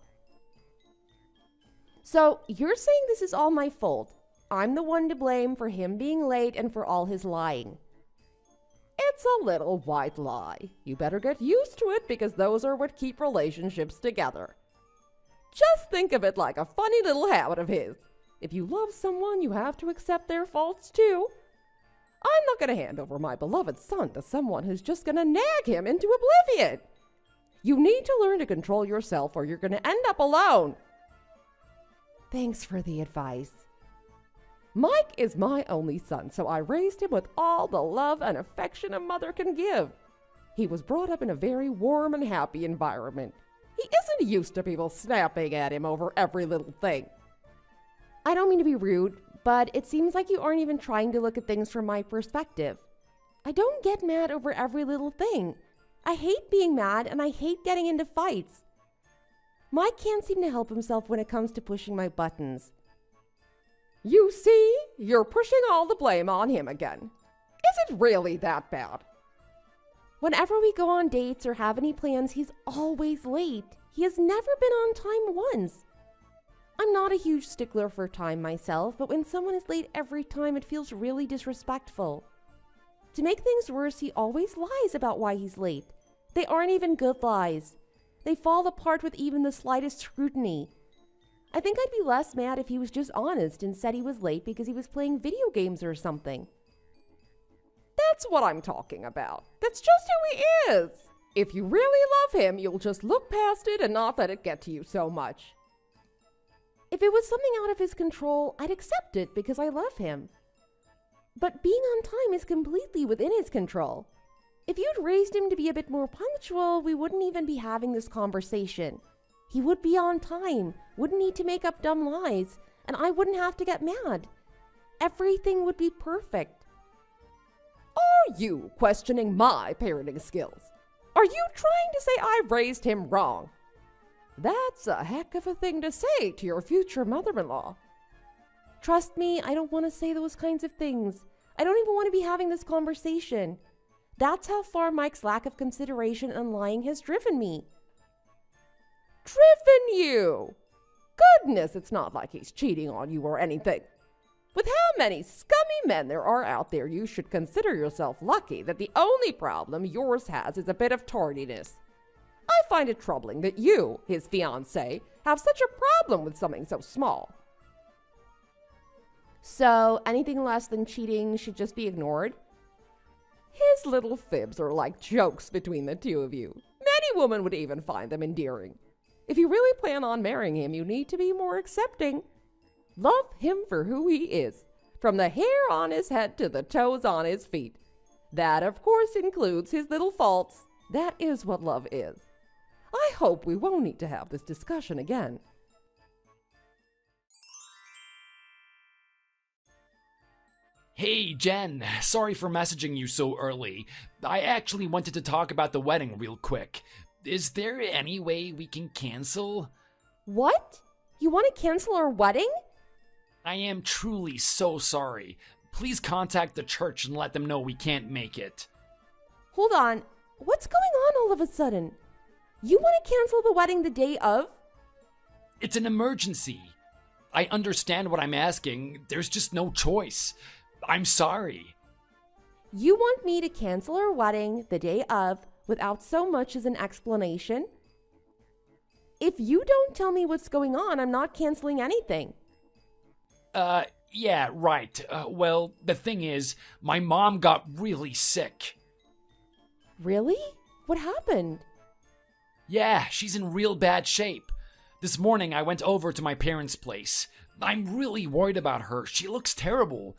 Speaker 2: So, you're saying this is all my fault. I'm the one to blame for him being late and for all his lying. It's a little white lie. You better get used to it because those are what keep relationships together. Just think of it like a funny little habit of his. If you love someone, you have to accept their faults too. I'm not going to hand over my beloved son to someone who's just going to nag him into oblivion. You need to learn to control yourself or you're going to end up alone. Thanks for the advice. Mike is my only son, so I raised him with all the love and affection a mother can give. He was brought up in a very warm and happy environment. He isn't used to people snapping at him over every little thing. I don't mean to be rude, but it seems like you aren't even trying to look at things from my perspective. I don't get mad over every little thing. I hate being mad and I hate getting into fights. Mike can't seem to help himself when it comes to pushing my buttons. You see, you're pushing all the blame on him again. Is it really that bad? Whenever we go on dates or have any plans, he's always late. He has never been on time once. I'm not a huge stickler for time myself, but when someone is late every time, it feels really disrespectful. To make things worse, he always lies about why he's late. They aren't even good lies. They fall apart with even the slightest scrutiny. I think I'd be less mad if he was just honest and said he was late because he was playing video games or something. That's what I'm talking about. That's just who he is. If you really love him, you'll just look past it and not let it get to you so much. If it was something out of his control, I'd accept it because I love him. But being on time is completely within his control. If you'd raised him to be a bit more punctual, we wouldn't even be having this conversation. He would be on time, wouldn't need to make up dumb lies, and I wouldn't have to get mad. Everything would be perfect. Are you questioning my parenting skills? Are you trying to say I raised him wrong? That's a heck of a thing to say to your future mother-in-law. Trust me, I don't want to say those kinds of things. I don't even want to be having this conversation. That's how far Mike's lack of consideration and lying has driven me. Driven you? Goodness, it's not like he's cheating on you or anything. With how many scummy men there are out there, you should consider yourself lucky that the only problem yours has is a bit of tardiness. I find it troubling that you, his fiancé, have such a problem with something so small. So, anything less than cheating should just be ignored? His little fibs are like jokes between the two of you. Many women would even find them endearing. If you really plan on marrying him, you need to be more accepting. Love him for who he is, from the hair on his head to the toes on his feet. That, of course, includes his little faults. That is what love is. I hope we won't need to have this discussion again.
Speaker 3: Hey, Jen. Sorry for messaging you so early. I actually wanted to talk about the wedding real quick. Is there any way we can cancel?
Speaker 2: What? You want to cancel our wedding?
Speaker 3: I am truly so sorry. Please contact the church and let them know we can't make it.
Speaker 2: Hold on. What's going on all of a sudden? You want to cancel the wedding the day of?
Speaker 3: It's an emergency. I understand what I'm asking. There's just no choice. I'm sorry.
Speaker 2: You want me to cancel our wedding the day of without so much as an explanation? If you don't tell me what's going on, I'm not canceling anything.
Speaker 3: Yeah, right. Well, the thing is, my mom got really sick.
Speaker 2: Really? What happened?
Speaker 3: Yeah, she's in real bad shape. This morning I went over to my parents' place. I'm really worried about her. She looks terrible.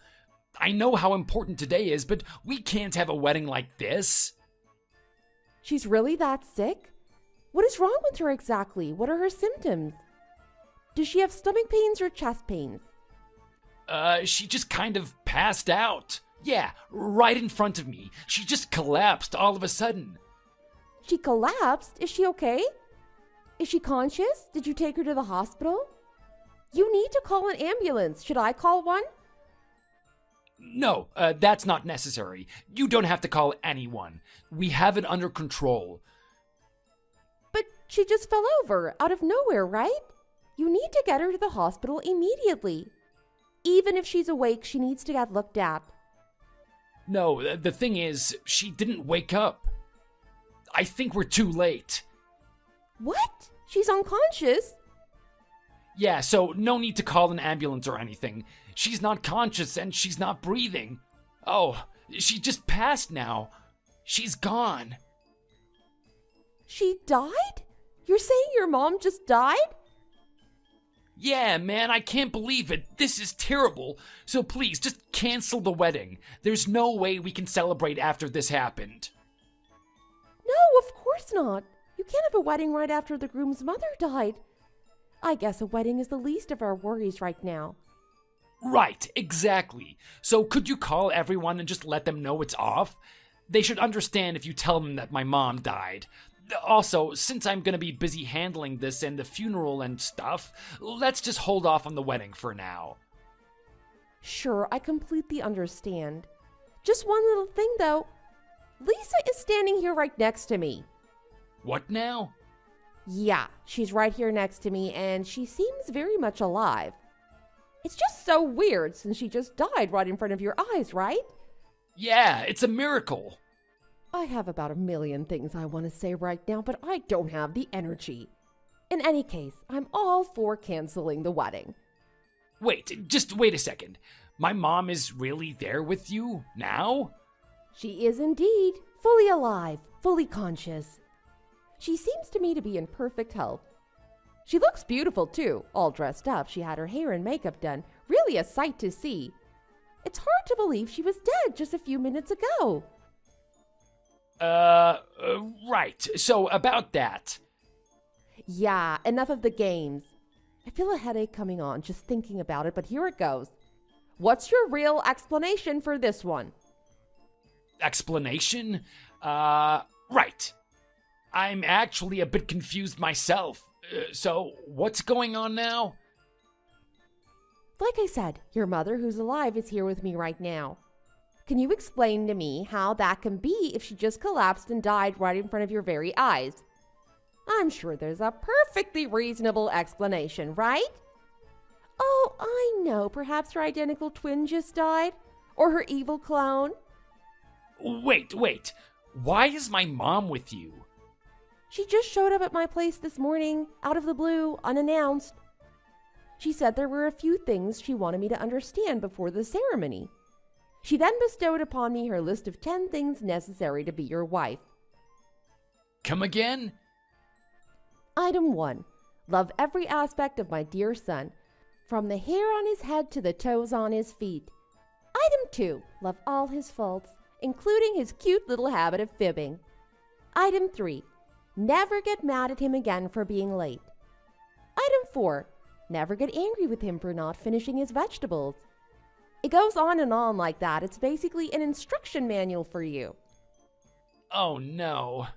Speaker 3: I know how important today is, but we can't have a wedding like this.
Speaker 2: She's really that sick? What is wrong with her exactly? What are her symptoms? Does she have stomach pains or chest pains?
Speaker 3: She just kind of passed out. Yeah, right in front of me. She just collapsed all of a sudden.
Speaker 2: She collapsed? Is she okay? Is she conscious? Did you take her to the hospital? You need to call an ambulance. Should I call one?
Speaker 3: No, that's not necessary. You don't have to call anyone. We have it under control.
Speaker 2: But she just fell over out of nowhere, right? You need to get her to the hospital immediately. Even if she's awake, she needs to get looked at.
Speaker 3: No, the thing is, she didn't wake up. I think we're too late.
Speaker 2: What? She's unconscious?
Speaker 3: Yeah, so no need to call an ambulance or anything. She's not conscious and she's not breathing. Oh, she just passed now. She's gone.
Speaker 2: She died? You're saying your mom just died?
Speaker 3: Yeah, man, I can't believe it. This is terrible. So please, just cancel the wedding. There's no way we can celebrate after this happened.
Speaker 2: No, of course not. You can't have a wedding right after the groom's mother died. I guess a wedding is the least of our worries right now.
Speaker 3: Right, exactly. So could you call everyone and just let them know it's off? They should understand if you tell them that my mom died. Also, since I'm gonna be busy handling this and the funeral and stuff, let's just hold off on the wedding for now.
Speaker 2: Sure, I completely understand. Just one little thing though. Lisa is standing here right next to me.
Speaker 3: What now?
Speaker 2: Yeah, she's right here next to me and she seems very much alive. It's just so weird since she just died right in front of your eyes, right?
Speaker 3: Yeah, it's a miracle.
Speaker 2: I have about a million things I want to say right now, but I don't have the energy. In any case, I'm all for canceling the wedding.
Speaker 3: Just wait a second. My mom is really there with you now?
Speaker 2: She is indeed fully alive, fully conscious. She seems to me to be in perfect health. She looks beautiful too, all dressed up. She had her hair and makeup done, really a sight to see. It's hard to believe she was dead just a few minutes ago.
Speaker 3: Right. So about that.
Speaker 2: Yeah, enough of the games. I feel a headache coming on just thinking about it, but here it goes. What's your real explanation for this one?
Speaker 3: Explanation? Right. I'm actually a bit confused myself. So, what's going on now?
Speaker 2: Like I said, your mother, who's alive, is here with me right now. Can you explain to me how that can be if she just collapsed and died right in front of your very eyes? I'm sure there's a perfectly reasonable explanation, right? Oh, I know. Perhaps her identical twin just died? Or her evil clone?
Speaker 3: Wait. Why is my mom with you?
Speaker 2: She just showed up at my place this morning, out of the blue, unannounced. She said there were a few things she wanted me to understand before the ceremony. She then bestowed upon me her list of 10 things necessary to be your wife.
Speaker 3: Come again?
Speaker 2: Item 1. Love every aspect of my dear son, from the hair on his head to the toes on his feet. Item 2. Love all his faults, including his cute little habit of fibbing. Item 3. Never get mad at him again for being late. Item 4. Never get angry with him for not finishing his vegetables. It goes on and on like that. It's basically an instruction manual for you.
Speaker 3: Oh no.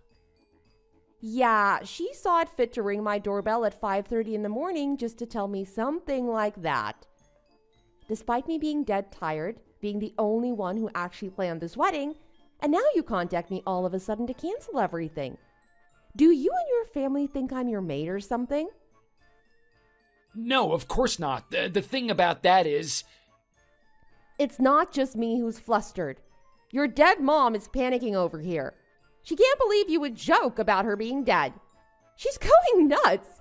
Speaker 2: Yeah, she saw it fit to ring my doorbell at 5:30 in the morning just to tell me something like that. Despite me being dead tired, being the only one who actually planned this wedding, and now you contact me all of a sudden to cancel everything. Do you and your family think I'm your maid or something?
Speaker 3: No, of course not. The thing about that is...
Speaker 2: It's not just me who's flustered. Your dead mom is panicking over here. She can't believe you would joke about her being dead. She's going nuts.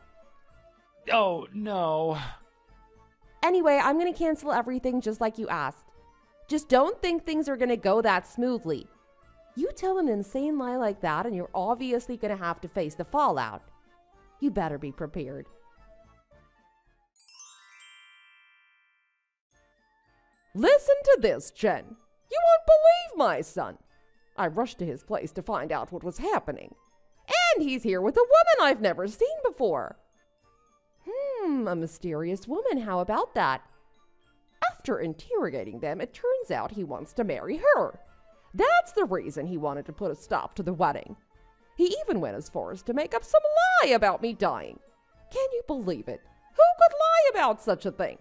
Speaker 3: Oh, no.
Speaker 2: Anyway, I'm going to cancel everything just like you asked. Just don't think things are going to go that smoothly. You tell an insane lie like that and you're obviously going to have to face the fallout. You better be prepared. Listen to this, Jen. You won't believe my son. I rushed to his place to find out what was happening. And he's here with a woman I've never seen before. A mysterious woman. How about that? After interrogating them, it turns out he wants to marry her. That's the reason he wanted to put a stop to the wedding. He even went as far as to make up some lie about me dying. Can you believe it? Who could lie about such a thing?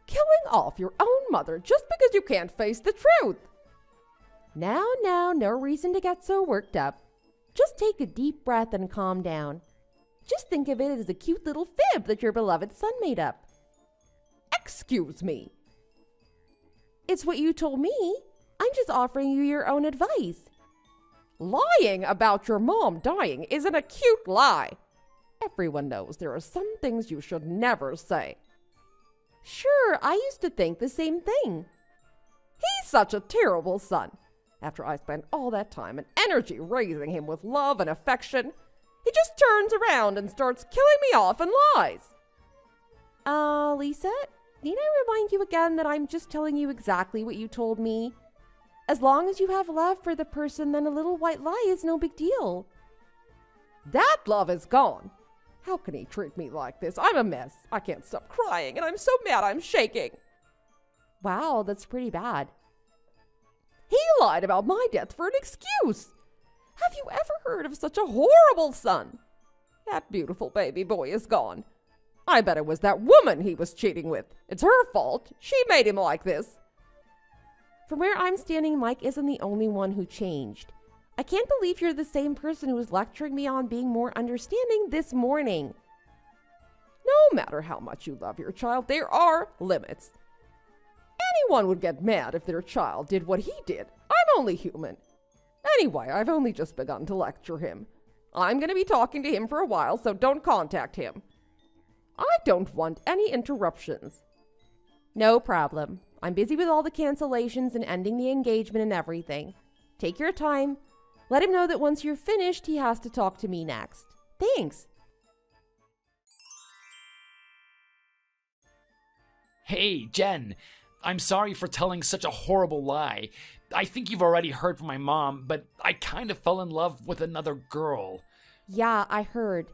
Speaker 2: Killing off your own mother just because you can't face the truth. Now, no reason to get so worked up. Just take a deep breath and calm down. Just think of it as a cute little fib that your beloved son made up. Excuse me. It's what you told me. I'm just offering you your own advice. Lying about your mom dying isn't a cute lie. Everyone knows there are some things you should never say. Sure, I used to think the same thing. He's such a terrible son. After I spent all that time and energy raising him with love and affection, he just turns around and starts killing me off and lies. Lisa, need I remind you again that I'm just telling you exactly what you told me? As long as you have love for the person, then a little white lie is no big deal. That love is gone. How can he treat me like this? I'm a mess. I can't stop crying, and I'm so mad I'm shaking. Wow, that's pretty bad. He lied about my death for an excuse. Have you ever heard of such a horrible son? That beautiful baby boy is gone. I bet it was that woman he was cheating with. It's her fault. She made him like this. From where I'm standing, Mike isn't the only one who changed. I can't believe you're the same person who was lecturing me on being more understanding this morning. No matter how much you love your child, there are limits. Anyone would get mad if their child did what he did. I'm only human. Anyway, I've only just begun to lecture him. I'm going to be talking to him for a while, so don't contact him. I don't want any interruptions. No problem. I'm busy with all the cancellations and ending the engagement and everything. Take your time. Let him know that once you're finished, he has to talk to me next. Thanks.
Speaker 3: Hey, Jen. I'm sorry for telling such a horrible lie. I think you've already heard from my mom, but I kind of fell in love with another girl.
Speaker 2: Yeah, I heard.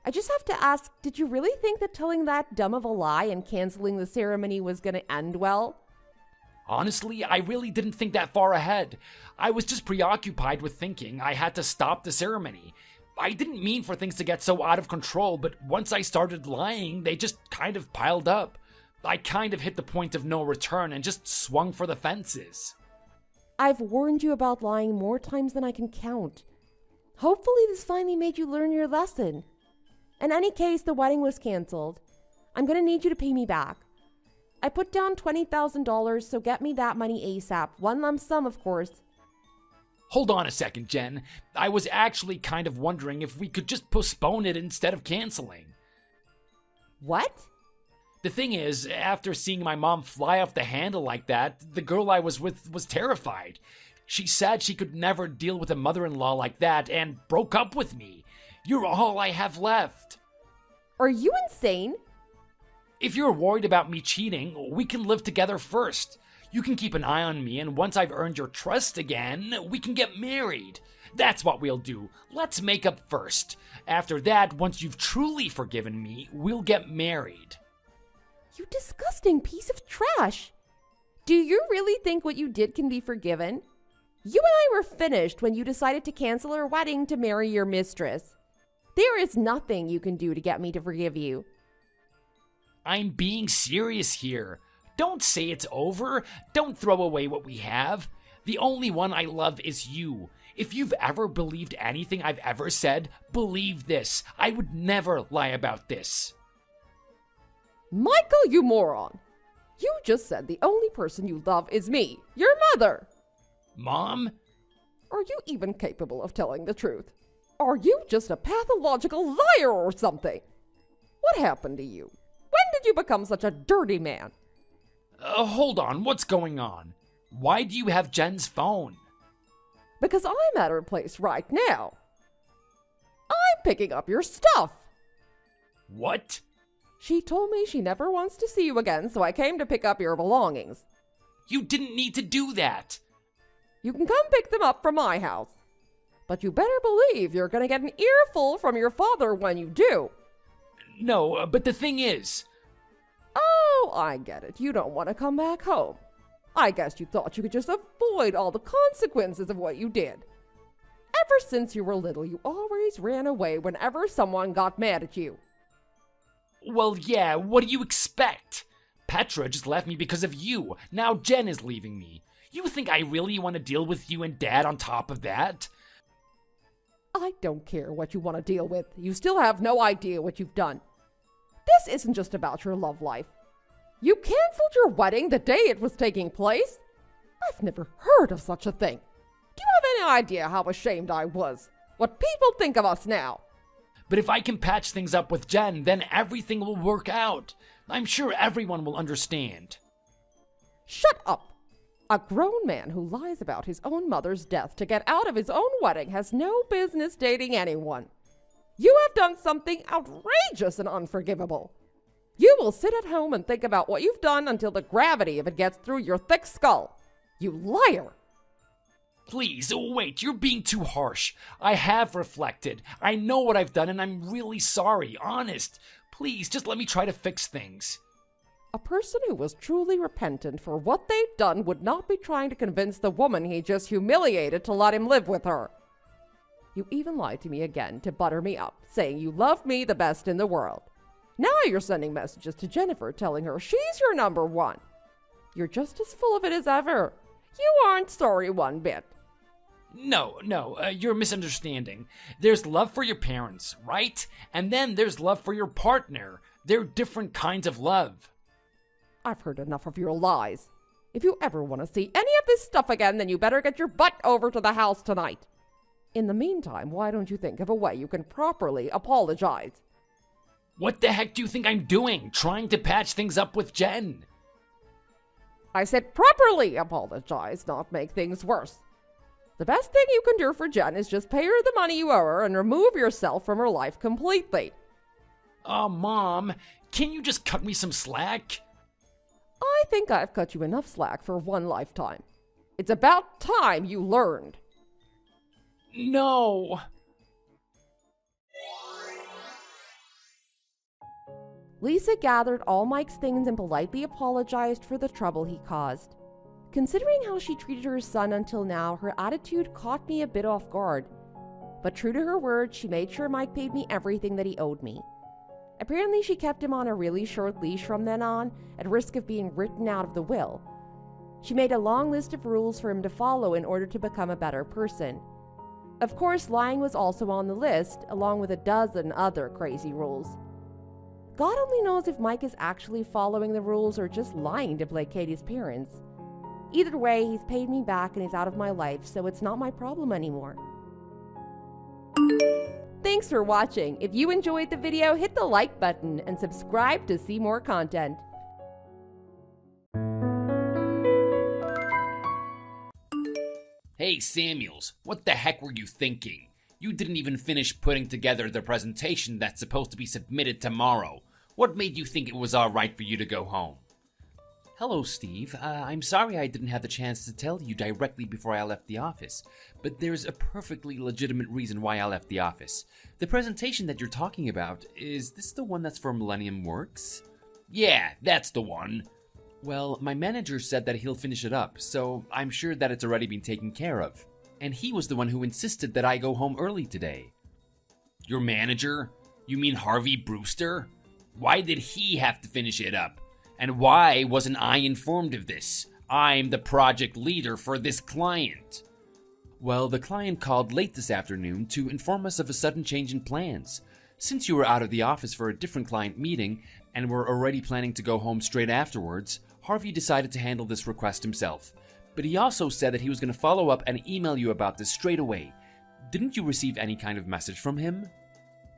Speaker 2: I just have to ask, did you really think that telling that dumb of a lie and canceling the ceremony was going to end well?
Speaker 3: Honestly, I really didn't think that far ahead. I was just preoccupied with thinking I had to stop the ceremony. I didn't mean for things to get so out of control, but once I started lying, they just kind of piled up. I kind of hit the point of no return and just swung for the fences.
Speaker 2: I've warned you about lying more times than I can count. Hopefully this finally made you learn your lesson. In any case, the wedding was canceled. I'm going to need you to pay me back. I put down $20,000, so get me that money ASAP. One lump sum, of course.
Speaker 3: Hold on a second, Jen. I was actually kind of wondering if we could just postpone it instead of canceling.
Speaker 2: What?
Speaker 3: The thing is, after seeing my mom fly off the handle like that, the girl I was with was terrified. She said she could never deal with a mother-in-law like that and broke up with me. You're all I have left.
Speaker 2: Are you insane?
Speaker 3: If you're worried about me cheating, we can live together first. You can keep an eye on me, and once I've earned your trust again, we can get married. That's what we'll do. Let's make up first. After that, once you've truly forgiven me, we'll get married.
Speaker 2: You disgusting piece of trash. Do you really think what you did can be forgiven? You and I were finished when you decided to cancel our wedding to marry your mistress. There is nothing you can do to get me to forgive you.
Speaker 3: I'm being serious here. Don't say it's over. Don't throw away what we have. The only one I love is you. If you've ever believed anything I've ever said, believe this. I would never lie about this.
Speaker 2: Michael, you moron. You just said the only person you love is me, your mother.
Speaker 3: Mom?
Speaker 2: Are you even capable of telling the truth? Are you just a pathological liar or something? What happened to you? When did you become such a dirty man?
Speaker 3: Hold on, what's going on? Why do you have Jen's phone?
Speaker 2: Because I'm at her place right now. I'm picking up your stuff.
Speaker 3: What?
Speaker 2: She told me she never wants to see you again, so I came to pick up your belongings.
Speaker 3: You didn't need to do that.
Speaker 2: You can come pick them up from my house. But you better believe you're going to get an earful from your father when you do.
Speaker 3: No, but the thing is...
Speaker 2: Oh, I get it. You don't want to come back home. I guess you thought you could just avoid all the consequences of what you did. Ever since you were little, you always ran away whenever someone got mad at you.
Speaker 3: Well, yeah, what do you expect? Petra just left me because of you. Now Jen is leaving me. You think I really want to deal with you and Dad on top of that?
Speaker 2: I don't care what you want to deal with. You still have no idea what you've done. This isn't just about your love life. You canceled your wedding the day it was taking place? I've never heard of such a thing. Do you have any idea how ashamed I was? What people think of us now?
Speaker 3: But if I can patch things up with Jen, then everything will work out. I'm sure everyone will understand.
Speaker 2: Shut up! A grown man who lies about his own mother's death to get out of his own wedding has no business dating anyone. You have done something outrageous and unforgivable. You will sit at home and think about what you've done until the gravity of it gets through your thick skull. You liar!
Speaker 3: Please, wait, you're being too harsh. I have reflected. I know what I've done and I'm really sorry, honest. Please, just let me try to fix things.
Speaker 2: A person who was truly repentant for what they've done would not be trying to convince the woman he just humiliated to let him live with her. You even lied to me again to butter me up, saying you loved me the best in the world. Now you're sending messages to Jennifer telling her she's your number one. You're just as full of it as ever. You aren't sorry one bit.
Speaker 3: No, you're misunderstanding. There's love for your parents, right? And then there's love for your partner. They're different kinds of love.
Speaker 2: I've heard enough of your lies. If you ever want to see any of this stuff again, then you better get your butt over to the house tonight. In the meantime, why don't you think of a way you can properly apologize?
Speaker 3: What the heck do you think I'm doing? Trying to patch things up with Jen?
Speaker 2: I said properly apologize, not make things worse. The best thing you can do for Jen is just pay her the money you owe her and remove yourself from her life completely.
Speaker 3: Oh, Mom, can you just cut me some slack?
Speaker 2: I think I've cut you enough slack for one lifetime. It's about time you learned.
Speaker 3: No.
Speaker 2: Lisa gathered all Mike's things and politely apologized for the trouble he caused. Considering how she treated her son until now, her attitude caught me a bit off guard. But true to her word, she made sure Mike paid me everything that he owed me. Apparently, she kept him on a really short leash from then on, at risk of being written out of the will. She made a long list of rules for him to follow in order to become a better person. Of course, lying was also on the list, along with a dozen other crazy rules. God only knows if Mike is actually following the rules or just lying to placate his parents. Either way, he's paid me back and he's out of my life, so it's not my problem anymore. Thanks for watching. If you enjoyed the video, hit the like button and subscribe to see more content.
Speaker 3: Hey, Samuels, what the heck were you thinking? You didn't even finish putting together the presentation that's supposed to be submitted tomorrow. What made you think it was alright for you to go home? Hello, Steve. I'm sorry I didn't have the chance to tell you directly before I left the office, but there's a perfectly legitimate reason why I left the office. The presentation that you're talking about, is this the one that's for Millennium Works? Yeah, that's the one. Well, my manager said that he'll finish it up, so I'm sure that it's already been taken care of. And he was the one who insisted that I go home early today. Your manager? You mean Harvey Brewster? Why did he have to finish it up? And why wasn't I informed of this? I'm the project leader for this client. Well, the client called late this afternoon to inform us of a sudden change in plans. Since you were out of the office for a different client meeting and were already planning to go home straight afterwards, Harvey decided to handle this request himself. But he also said that he was going to follow up and email you about this straight away. Didn't you receive any kind of message from him?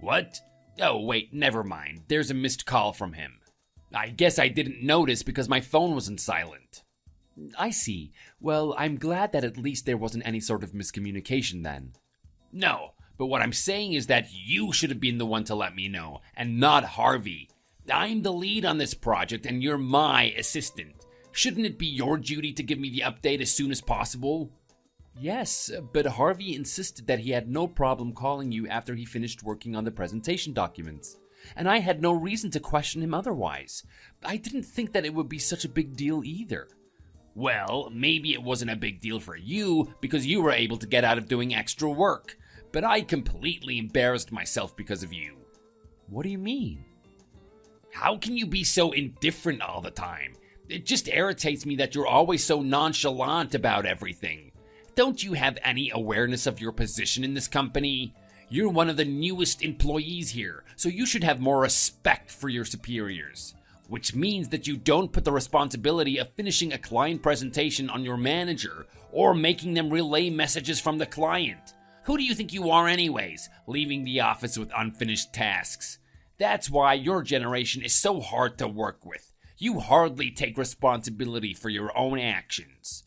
Speaker 3: What? Oh, wait, never mind. There's a missed call from him. I guess I didn't notice because my phone wasn't silent. I see. Well, I'm glad that at least there wasn't any sort of miscommunication then. No, but what I'm saying is that you should have been the one to let me know, and not Harvey. I'm the lead on this project, and you're my assistant. Shouldn't it be your duty to give me the update as soon as possible? Yes, but Harvey insisted that he had no problem calling you after he finished working on the presentation documents. And I had no reason to question him otherwise. I didn't think that it would be such a big deal either.
Speaker 4: Well, maybe it wasn't a big deal for you because you were able to get out of doing extra work, but I completely embarrassed myself because of you.
Speaker 3: What do you mean?
Speaker 4: How can you be so indifferent all the time? It just irritates me that you're always so nonchalant about everything. Don't you have any awareness of your position in this company? You're one of the newest employees here, so you should have more respect for your superiors. Which means that you don't put the responsibility of finishing a client presentation on your manager or making them relay messages from the client. Who do you think you are anyways, leaving the office with unfinished tasks? That's why your generation is so hard to work with. You hardly take responsibility for your own actions.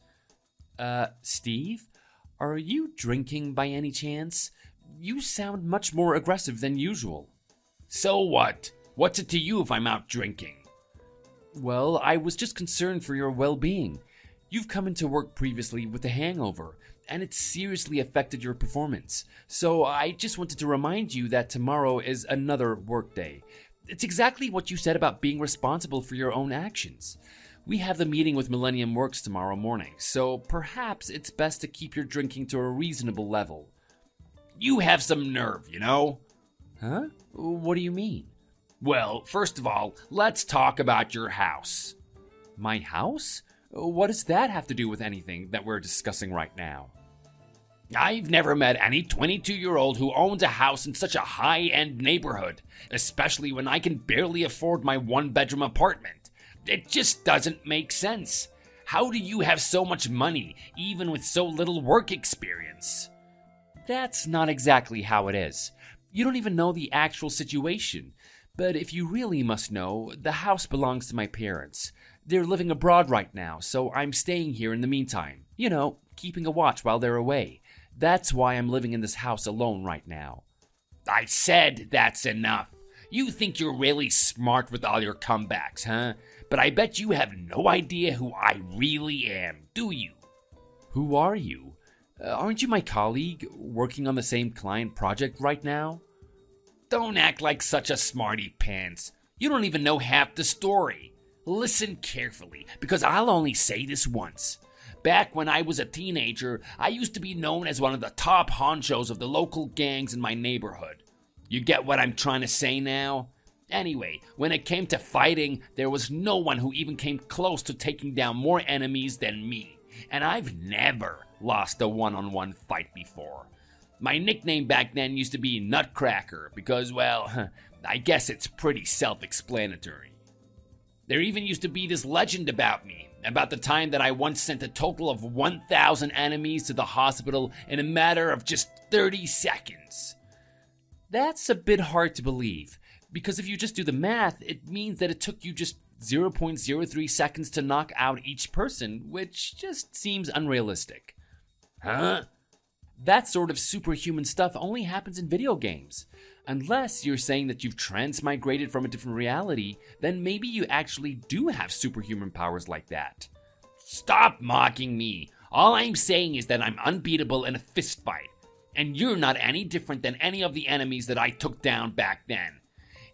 Speaker 3: Steve? Are you drinking by any chance? You sound much more aggressive than usual.
Speaker 4: So what? What's it to you if I'm out drinking?
Speaker 3: Well, I was just concerned for your well-being. You've come into work previously with a hangover, and it's seriously affected your performance. So I just wanted to remind you that tomorrow is another work day. It's exactly what you said about being responsible for your own actions. We have the meeting with Millennium Works tomorrow morning, so perhaps it's best to keep your drinking to a reasonable level.
Speaker 4: You have some nerve, you know?
Speaker 3: Huh? What do you mean?
Speaker 4: Well, first of all, let's talk about your house.
Speaker 3: My house? What does that have to do with anything that we're discussing right now?
Speaker 4: I've never met any 22-year-old who owns a house in such a high-end neighborhood, especially when I can barely afford my one-bedroom apartment. It just doesn't make sense. How do you have so much money, even with so little work experience?
Speaker 3: That's not exactly how it is. You don't even know the actual situation. But if you really must know, the house belongs to my parents. They're living abroad right now, so I'm staying here in the meantime. You know, keeping a watch while they're away. That's why I'm living in this house alone right now.
Speaker 4: I said that's enough. You think you're really smart with all your comebacks, huh? But I bet you have no idea who I really am, do you?
Speaker 3: Who are you? Aren't you my colleague, working on the same client project right now?
Speaker 4: Don't act like such a smarty pants. You don't even know half the story. Listen carefully, because I'll only say this once. Back when I was a teenager, I used to be known as one of the top honchos of the local gangs in my neighborhood. You get what I'm trying to say now? Anyway, when it came to fighting, there was no one who even came close to taking down more enemies than me. And I've never lost a one-on-one fight before. My nickname back then used to be Nutcracker because, well, I guess it's pretty self-explanatory. There even used to be this legend about me, about the time that I once sent a total of 1,000 enemies to the hospital in a matter of just 30 seconds.
Speaker 3: That's a bit hard to believe, because if you just do the math, it means that it took you just 0.03 seconds to knock out each person, which just seems unrealistic.
Speaker 4: Huh?
Speaker 3: That sort of superhuman stuff only happens in video games. Unless you're saying that you've transmigrated from a different reality, then maybe you actually do have superhuman powers like that.
Speaker 4: Stop mocking me. All I'm saying is that I'm unbeatable in a fist fight, and you're not any different than any of the enemies that I took down back then.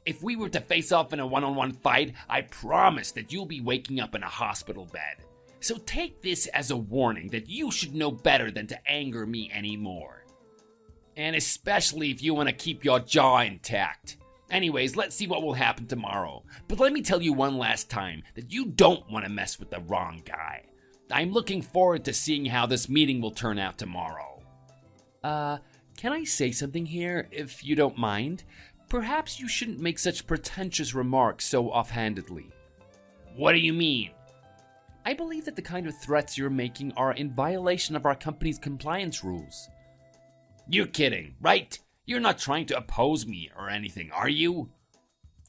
Speaker 4: If we were to face off in a one-on-one fight, I promise that you'll be waking up in a hospital bed. So take this as a warning that you should know better than to anger me anymore. And especially if you want to keep your jaw intact. Anyways, let's see what will happen tomorrow. But let me tell you one last time that you don't want to mess with the wrong guy. I'm looking forward to seeing how this meeting will turn out tomorrow.
Speaker 3: Can I say something here, if you don't mind? Perhaps you shouldn't make such pretentious remarks so offhandedly.
Speaker 4: What do you mean?
Speaker 3: I believe that the kind of threats you're making are in violation of our company's compliance rules.
Speaker 4: You're kidding, right? You're not trying to oppose me or anything, are you?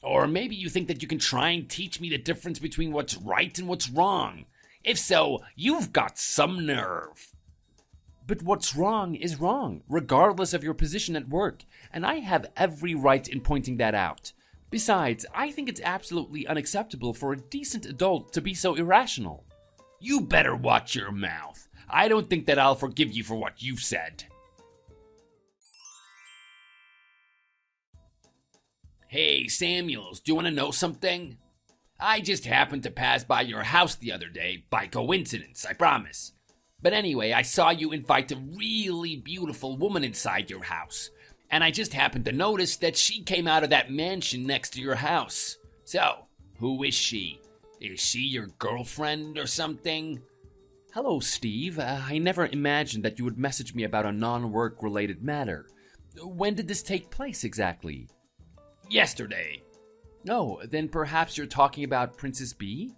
Speaker 4: Or maybe you think that you can try and teach me the difference between what's right and what's wrong. If so, you've got some nerve.
Speaker 3: But what's wrong is wrong, regardless of your position at work, and I have every right in pointing that out. Besides, I think it's absolutely unacceptable for a decent adult to be so irrational.
Speaker 4: You better watch your mouth. I don't think that I'll forgive you for what you've said. Hey, Samuels, do you want to know something? I just happened to pass by your house the other day, by coincidence, I promise. But anyway, I saw you invite a really beautiful woman inside your house, and I just happened to notice that she came out of that mansion next to your house. So, who is she? Is she your girlfriend or something?
Speaker 3: Hello, Steve. I never imagined that you would message me about a non-work related matter. When did this take place exactly?
Speaker 4: Yesterday.
Speaker 3: Oh, then perhaps you're talking about Princess B?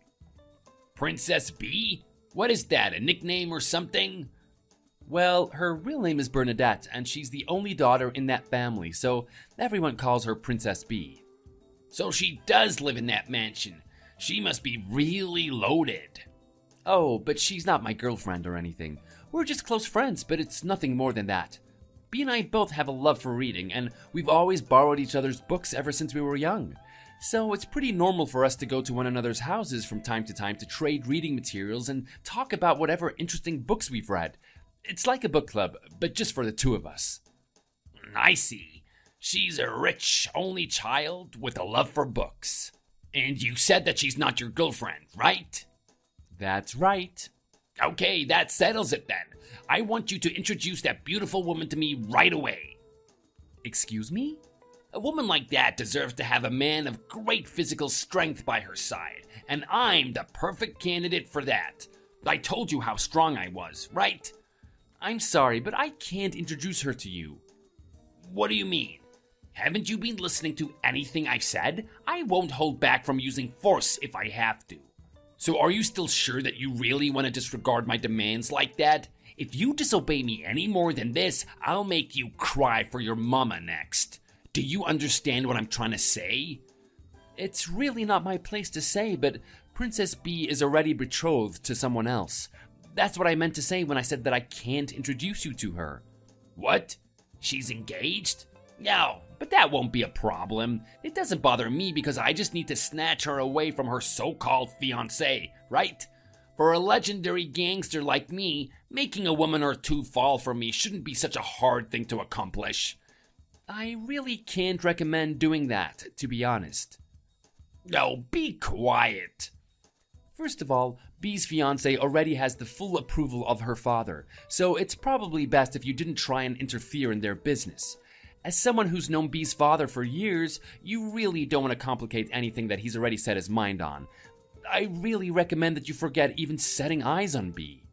Speaker 4: Princess B? What is that, a nickname or something?
Speaker 3: Well, her real name is Bernadette, and she's the only daughter in that family, so everyone calls her Princess B.
Speaker 4: So she does live in that mansion. She must be really loaded.
Speaker 3: Oh, but she's not my girlfriend or anything. We're just close friends, but it's nothing more than that. B and I both have a love for reading, and we've always borrowed each other's books ever since we were young. So it's pretty normal for us to go to one another's houses from time to time to trade reading materials and talk about whatever interesting books we've read. It's like a book club, but just for the two of us.
Speaker 4: I see. She's a rich, only child with a love for books. And you said that she's not your girlfriend, right?
Speaker 3: That's right.
Speaker 4: Okay, that settles it then. I want you to introduce that beautiful woman to me right away.
Speaker 3: Excuse me?
Speaker 4: A woman like that deserves to have a man of great physical strength by her side, and I'm the perfect candidate for that. I told you how strong I was, right?
Speaker 3: I'm sorry, but I can't introduce her to you.
Speaker 4: What do you mean? Haven't you been listening to anything I've said? I won't hold back from using force if I have to. So are you still sure that you really want to disregard my demands like that? If you disobey me any more than this, I'll make you cry for your mama next. Do you understand what I'm trying to say?
Speaker 3: It's really not my place to say, but Princess B is already betrothed to someone else. That's what I meant to say when I said that I can't introduce you to her.
Speaker 4: What? She's engaged? No, but that won't be a problem. It doesn't bother me because I just need to snatch her away from her so-called fiancé, right? For a legendary gangster like me, making a woman or two fall for me shouldn't be such a hard thing to accomplish.
Speaker 3: I really can't recommend doing that, to be honest.
Speaker 4: No, be quiet.
Speaker 3: First of all, B's fiancé already has the full approval of her father, so it's probably best if you didn't try and interfere in their business. As someone who's known B's father for years, you really don't want to complicate anything that he's already set his mind on. I really recommend that you forget even setting eyes on B.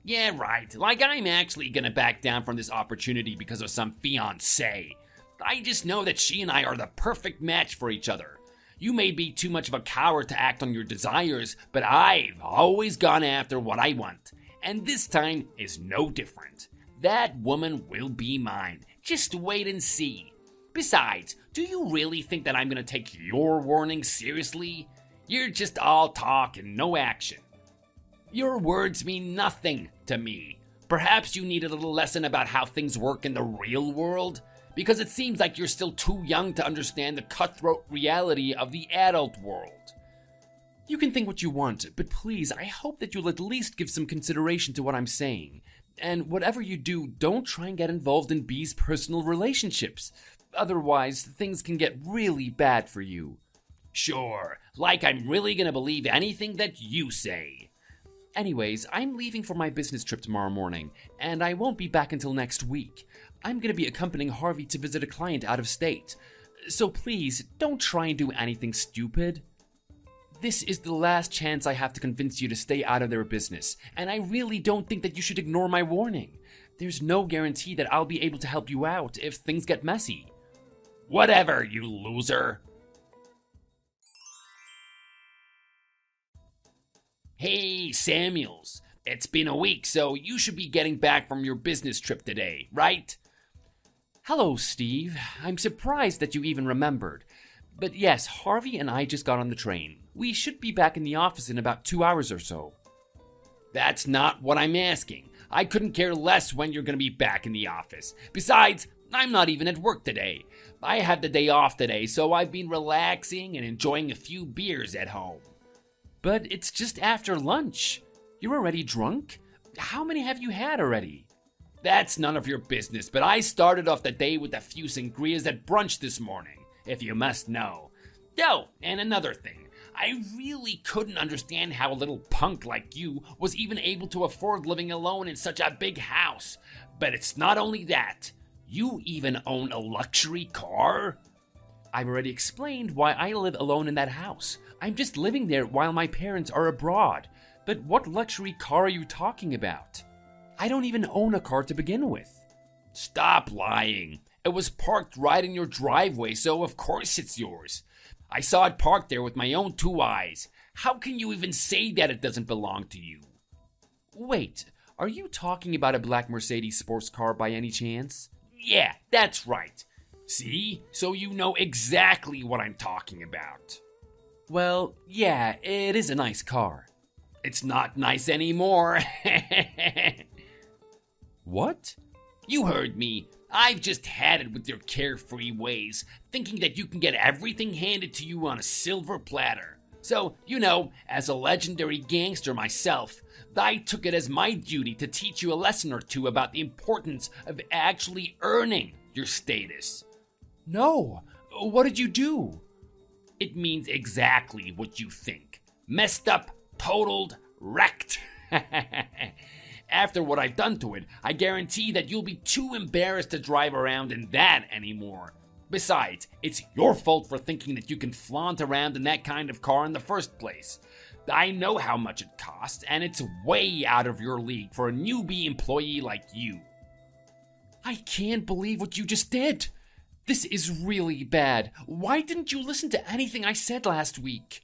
Speaker 4: Yeah, right. Like I'm actually gonna back down from this opportunity because of some fiancé. I just know that she and I are the perfect match for each other. You may be too much of a coward to act on your desires, but I've always gone after what I want. And this time is no different. That woman will be mine. Just wait and see. Besides, do you really think that I'm gonna take your warning seriously? You're just all talk and no action. Your words mean nothing to me. Perhaps you need a little lesson about how things work in the real world? Because it seems like you're still too young to understand the cutthroat reality of the adult world.
Speaker 3: You can think what you want, but please, I hope that you'll at least give some consideration to what I'm saying. And whatever you do, don't try and get involved in B's personal relationships. Otherwise, things can get really bad for you.
Speaker 4: Sure, like I'm really gonna believe anything that you say.
Speaker 3: Anyways, I'm leaving for my business trip tomorrow morning, and I won't be back until next week. I'm gonna be accompanying Harvey to visit a client out of state. So please, don't try and do anything stupid. This is the last chance I have to convince you to stay out of their business, and I really don't think that you should ignore my warning. There's no guarantee that I'll be able to help you out if things get messy.
Speaker 4: Whatever, you loser. Hey, Samuels. It's been a week, so you should be getting back from your business trip today, right?
Speaker 3: Hello, Steve. I'm surprised that you even remembered. But yes, Harvey and I just got on the train. We should be back in the office in about 2 hours or so.
Speaker 4: That's not what I'm asking. I couldn't care less when you're going to be back in the office. Besides, I'm not even at work today. I had the day off today, so I've been relaxing and enjoying a few beers at home.
Speaker 3: But it's just after lunch. You're already drunk? How many have you had already?
Speaker 4: That's none of your business, but I started off the day with a few sangrias at brunch this morning, if you must know. Oh, and another thing. I really couldn't understand how a little punk like you was even able to afford living alone in such a big house. But it's not only that. You even own a luxury car?
Speaker 5: I've already explained why I live alone in that house. I'm just living there while my parents are abroad. But what luxury car are you talking about? I don't even own a car to begin with.
Speaker 4: Stop lying. It was parked right in your driveway, so of course it's yours. I saw it parked there with my own 2 eyes. How can you even say that it doesn't belong to you?
Speaker 5: Wait, are you talking about a black Mercedes sports car by any chance?
Speaker 4: Yeah, that's right. See? So you know exactly what I'm talking about.
Speaker 5: Well, yeah, it is a nice car.
Speaker 4: It's not nice anymore.
Speaker 5: What?
Speaker 4: You heard me. I've just had it with your carefree ways, thinking that you can get everything handed to you on a silver platter. So, as a legendary gangster myself, I took it as my duty to teach you a lesson or two about the importance of actually earning your status.
Speaker 5: No, what did you do?
Speaker 4: It means exactly what you think. Messed up, totaled, wrecked. After what I've done to it, I guarantee that you'll be too embarrassed to drive around in that anymore. Besides, it's your fault for thinking that you can flaunt around in that kind of car in the first place. I know how much it costs, and it's way out of your league for a newbie employee like you.
Speaker 5: I can't believe what you just did. This is really bad. Why didn't you listen to anything I said last week?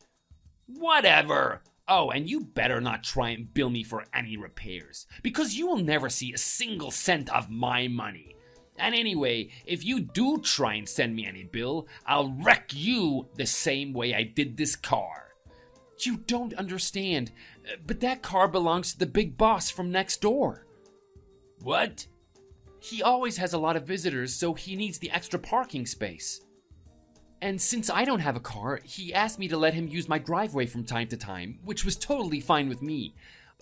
Speaker 4: Whatever. Oh, and you better not try and bill me for any repairs, because you will never see a single cent of my money. And anyway, if you do try and send me any bill, I'll wreck you the same way I did this car.
Speaker 5: You don't understand, but that car belongs to the big boss from next door.
Speaker 4: What?
Speaker 5: He always has a lot of visitors, so he needs the extra parking space. And since I don't have a car, he asked me to let him use my driveway from time to time, which was totally fine with me.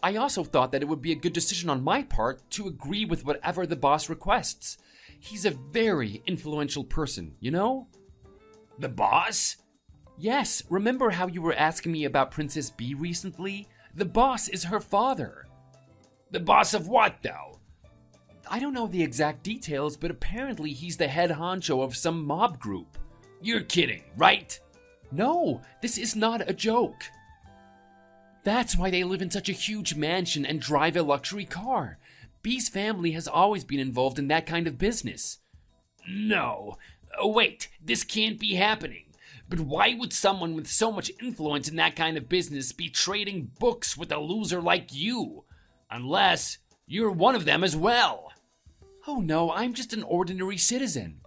Speaker 5: I also thought that it would be a good decision on my part to agree with whatever the boss requests. He's a very influential person, you know?
Speaker 4: The boss?
Speaker 5: Yes, remember how you were asking me about Princess Bee recently? The boss is her father.
Speaker 4: The boss of what, though?
Speaker 5: I don't know the exact details, but apparently he's the head honcho of some mob group.
Speaker 4: You're kidding, right?
Speaker 5: No, this is not a joke. That's why they live in such a huge mansion and drive a luxury car. Bee's family has always been involved in that kind of business.
Speaker 4: No. Oh, wait, this can't be happening. But why would someone with so much influence in that kind of business be trading books with a loser like you? Unless you're one of them as well.
Speaker 5: Oh no, I'm just an ordinary citizen.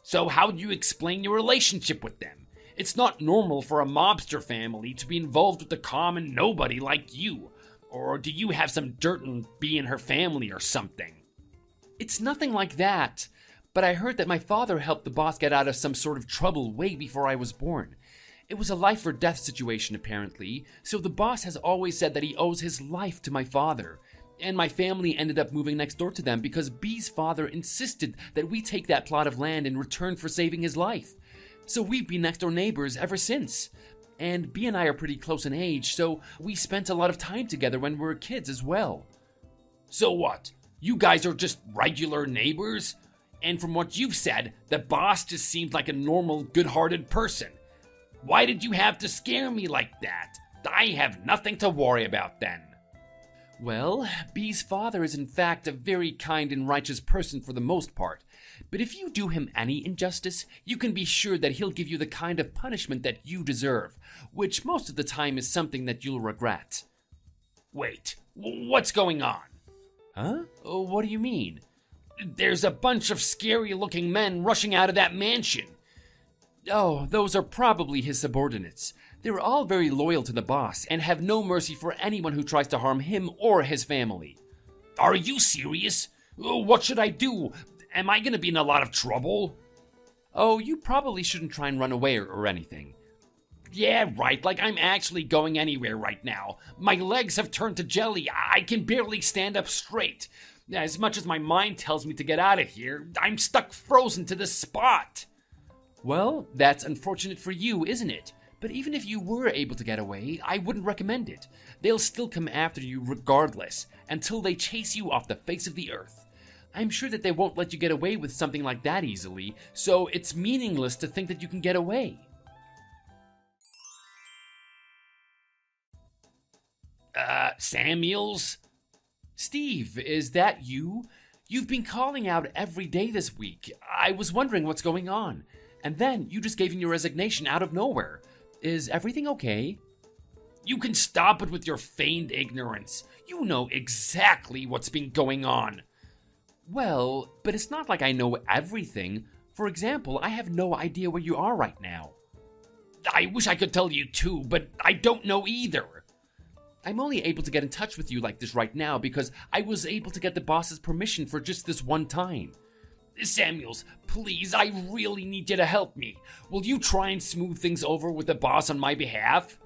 Speaker 4: So how do you explain your relationship with them? It's not normal for a mobster family to be involved with a common nobody like you. Or do you have some dirt on Bee and her family or something?
Speaker 5: It's nothing like that. But I heard that my father helped the boss get out of some sort of trouble way before I was born. It was a life or death situation apparently, so the boss has always said that he owes his life to my father. And my family ended up moving next door to them because Bee's father insisted that we take that plot of land in return for saving his life. So we've been next door neighbors ever since. And Bee and I are pretty close in age, so we spent a lot of time together when we were kids as well.
Speaker 4: So what? You guys are just regular neighbors? And from what you've said, the boss just seemed like a normal, good-hearted person. Why did you have to scare me like that? I have nothing to worry about then.
Speaker 5: Well, Bee's father is in fact a very kind and righteous person for the most part. But if you do him any injustice, you can be sure that he'll give you the kind of punishment that you deserve, which most of the time is something that you'll regret.
Speaker 4: Wait, what's going on?
Speaker 5: Huh? What do you mean?
Speaker 4: There's a bunch of scary-looking men rushing out of that mansion.
Speaker 5: Oh, those are probably his subordinates. They're all very loyal to the boss and have no mercy for anyone who tries to harm him or his family.
Speaker 4: Are you serious? What should I do? Am I gonna be in a lot of trouble?
Speaker 5: Oh, you probably shouldn't try and run away or anything.
Speaker 4: Yeah, right, like I'm actually going anywhere right now. My legs have turned to jelly. I can barely stand up straight. As much as my mind tells me to get out of here, I'm stuck frozen to this spot.
Speaker 5: Well, that's unfortunate for you, isn't it? But even if you were able to get away, I wouldn't recommend it. They'll still come after you regardless, until they chase you off the face of the earth. I'm sure that they won't let you get away with something like that easily, so it's meaningless to think that you can get away.
Speaker 4: Samuels?
Speaker 5: Steve, is that you? You've been calling out every day this week. I was wondering what's going on. And then you just gave in your resignation out of nowhere. Is everything okay?
Speaker 4: You can stop it with your feigned ignorance. You know exactly what's been going on.
Speaker 5: Well, but it's not like I know everything. For example, I have no idea where you are right now.
Speaker 4: I wish I could tell you too, but I don't know either.
Speaker 5: I'm only able to get in touch with you like this right now because I was able to get the boss's permission for just this one time.
Speaker 4: Samuels, please, I really need you to help me. Will you try and smooth things over with the boss on my behalf?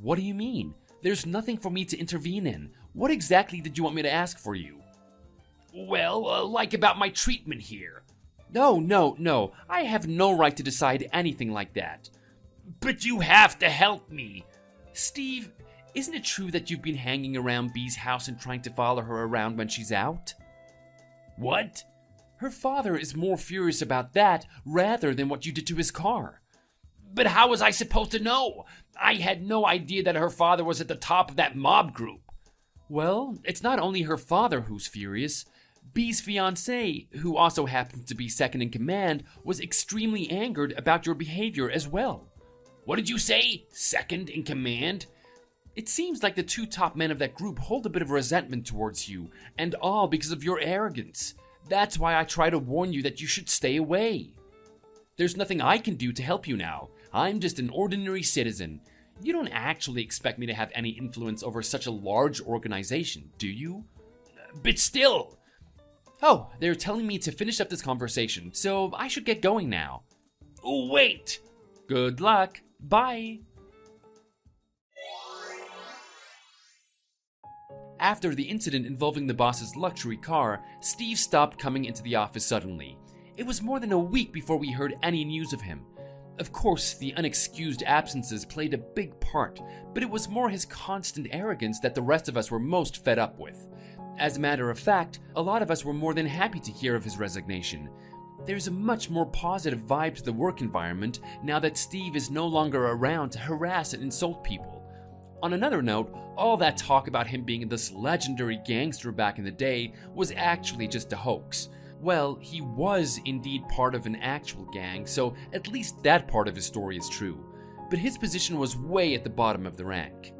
Speaker 5: What do you mean? There's nothing for me to intervene in. What exactly did you want me to ask for you?
Speaker 4: Well, like about my treatment here.
Speaker 5: No. I have no right to decide anything like that.
Speaker 4: But you have to help me.
Speaker 5: Steve, isn't it true that you've been hanging around Bee's house and trying to follow her around when she's out?
Speaker 4: What?
Speaker 5: Her father is more furious about that rather than what you did to his car.
Speaker 4: But how was I supposed to know? I had no idea that her father was at the top of that mob group.
Speaker 5: Well, it's not only her father who's furious. Bee's fiancé, who also happens to be second in command, was extremely angered about your behavior as well.
Speaker 4: What did you say? Second in command?
Speaker 5: It seems like the two top men of that group hold a bit of resentment towards you, and all because of your arrogance. That's why I try to warn you that you should stay away. There's nothing I can do to help you now. I'm just an ordinary citizen. You don't actually expect me to have any influence over such a large organization, do you?
Speaker 4: But still.
Speaker 5: Oh, they're telling me to finish up this conversation, so I should get going now.
Speaker 4: Wait.
Speaker 5: Good luck. Bye. After the incident involving the boss's luxury car, Steve stopped coming into the office suddenly. It was more than a week before we heard any news of him. Of course, the unexcused absences played a big part, but it was more his constant arrogance that the rest of us were most fed up with. As a matter of fact, a lot of us were more than happy to hear of his resignation. There's a much more positive vibe to the work environment now that Steve is no longer around to harass and insult people. On another note, all that talk about him being this legendary gangster back in the day was actually just a hoax. Well, he was indeed part of an actual gang, so at least that part of his story is true. But his position was way at the bottom of the rank.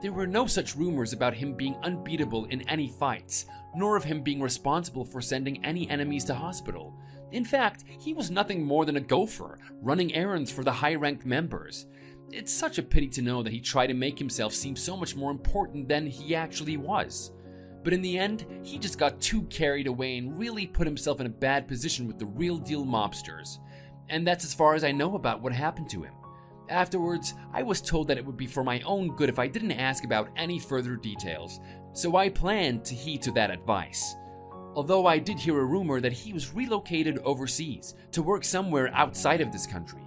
Speaker 5: There were no such rumors about him being unbeatable in any fights, nor of him being responsible for sending any enemies to hospital. In fact, he was nothing more than a gopher, running errands for the high-ranked members. It's such a pity to know that he tried to make himself seem so much more important than he actually was. But in the end, he just got too carried away and really put himself in a bad position with the real-deal mobsters. And that's as far as I know about what happened to him. Afterwards, I was told that it would be for my own good if I didn't ask about any further details, so I planned to heed to that advice. Although I did hear a rumor that he was relocated overseas to work somewhere outside of this country.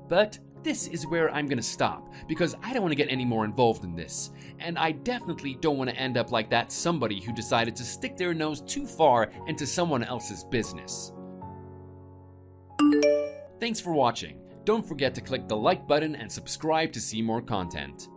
Speaker 5: But this is where I'm gonna stop, because I don't want to get any more involved in this, and I definitely don't want to end up like that somebody who decided to stick their nose too far into someone else's business. Thanks for watching. Don't forget to click the like button and subscribe to see more content.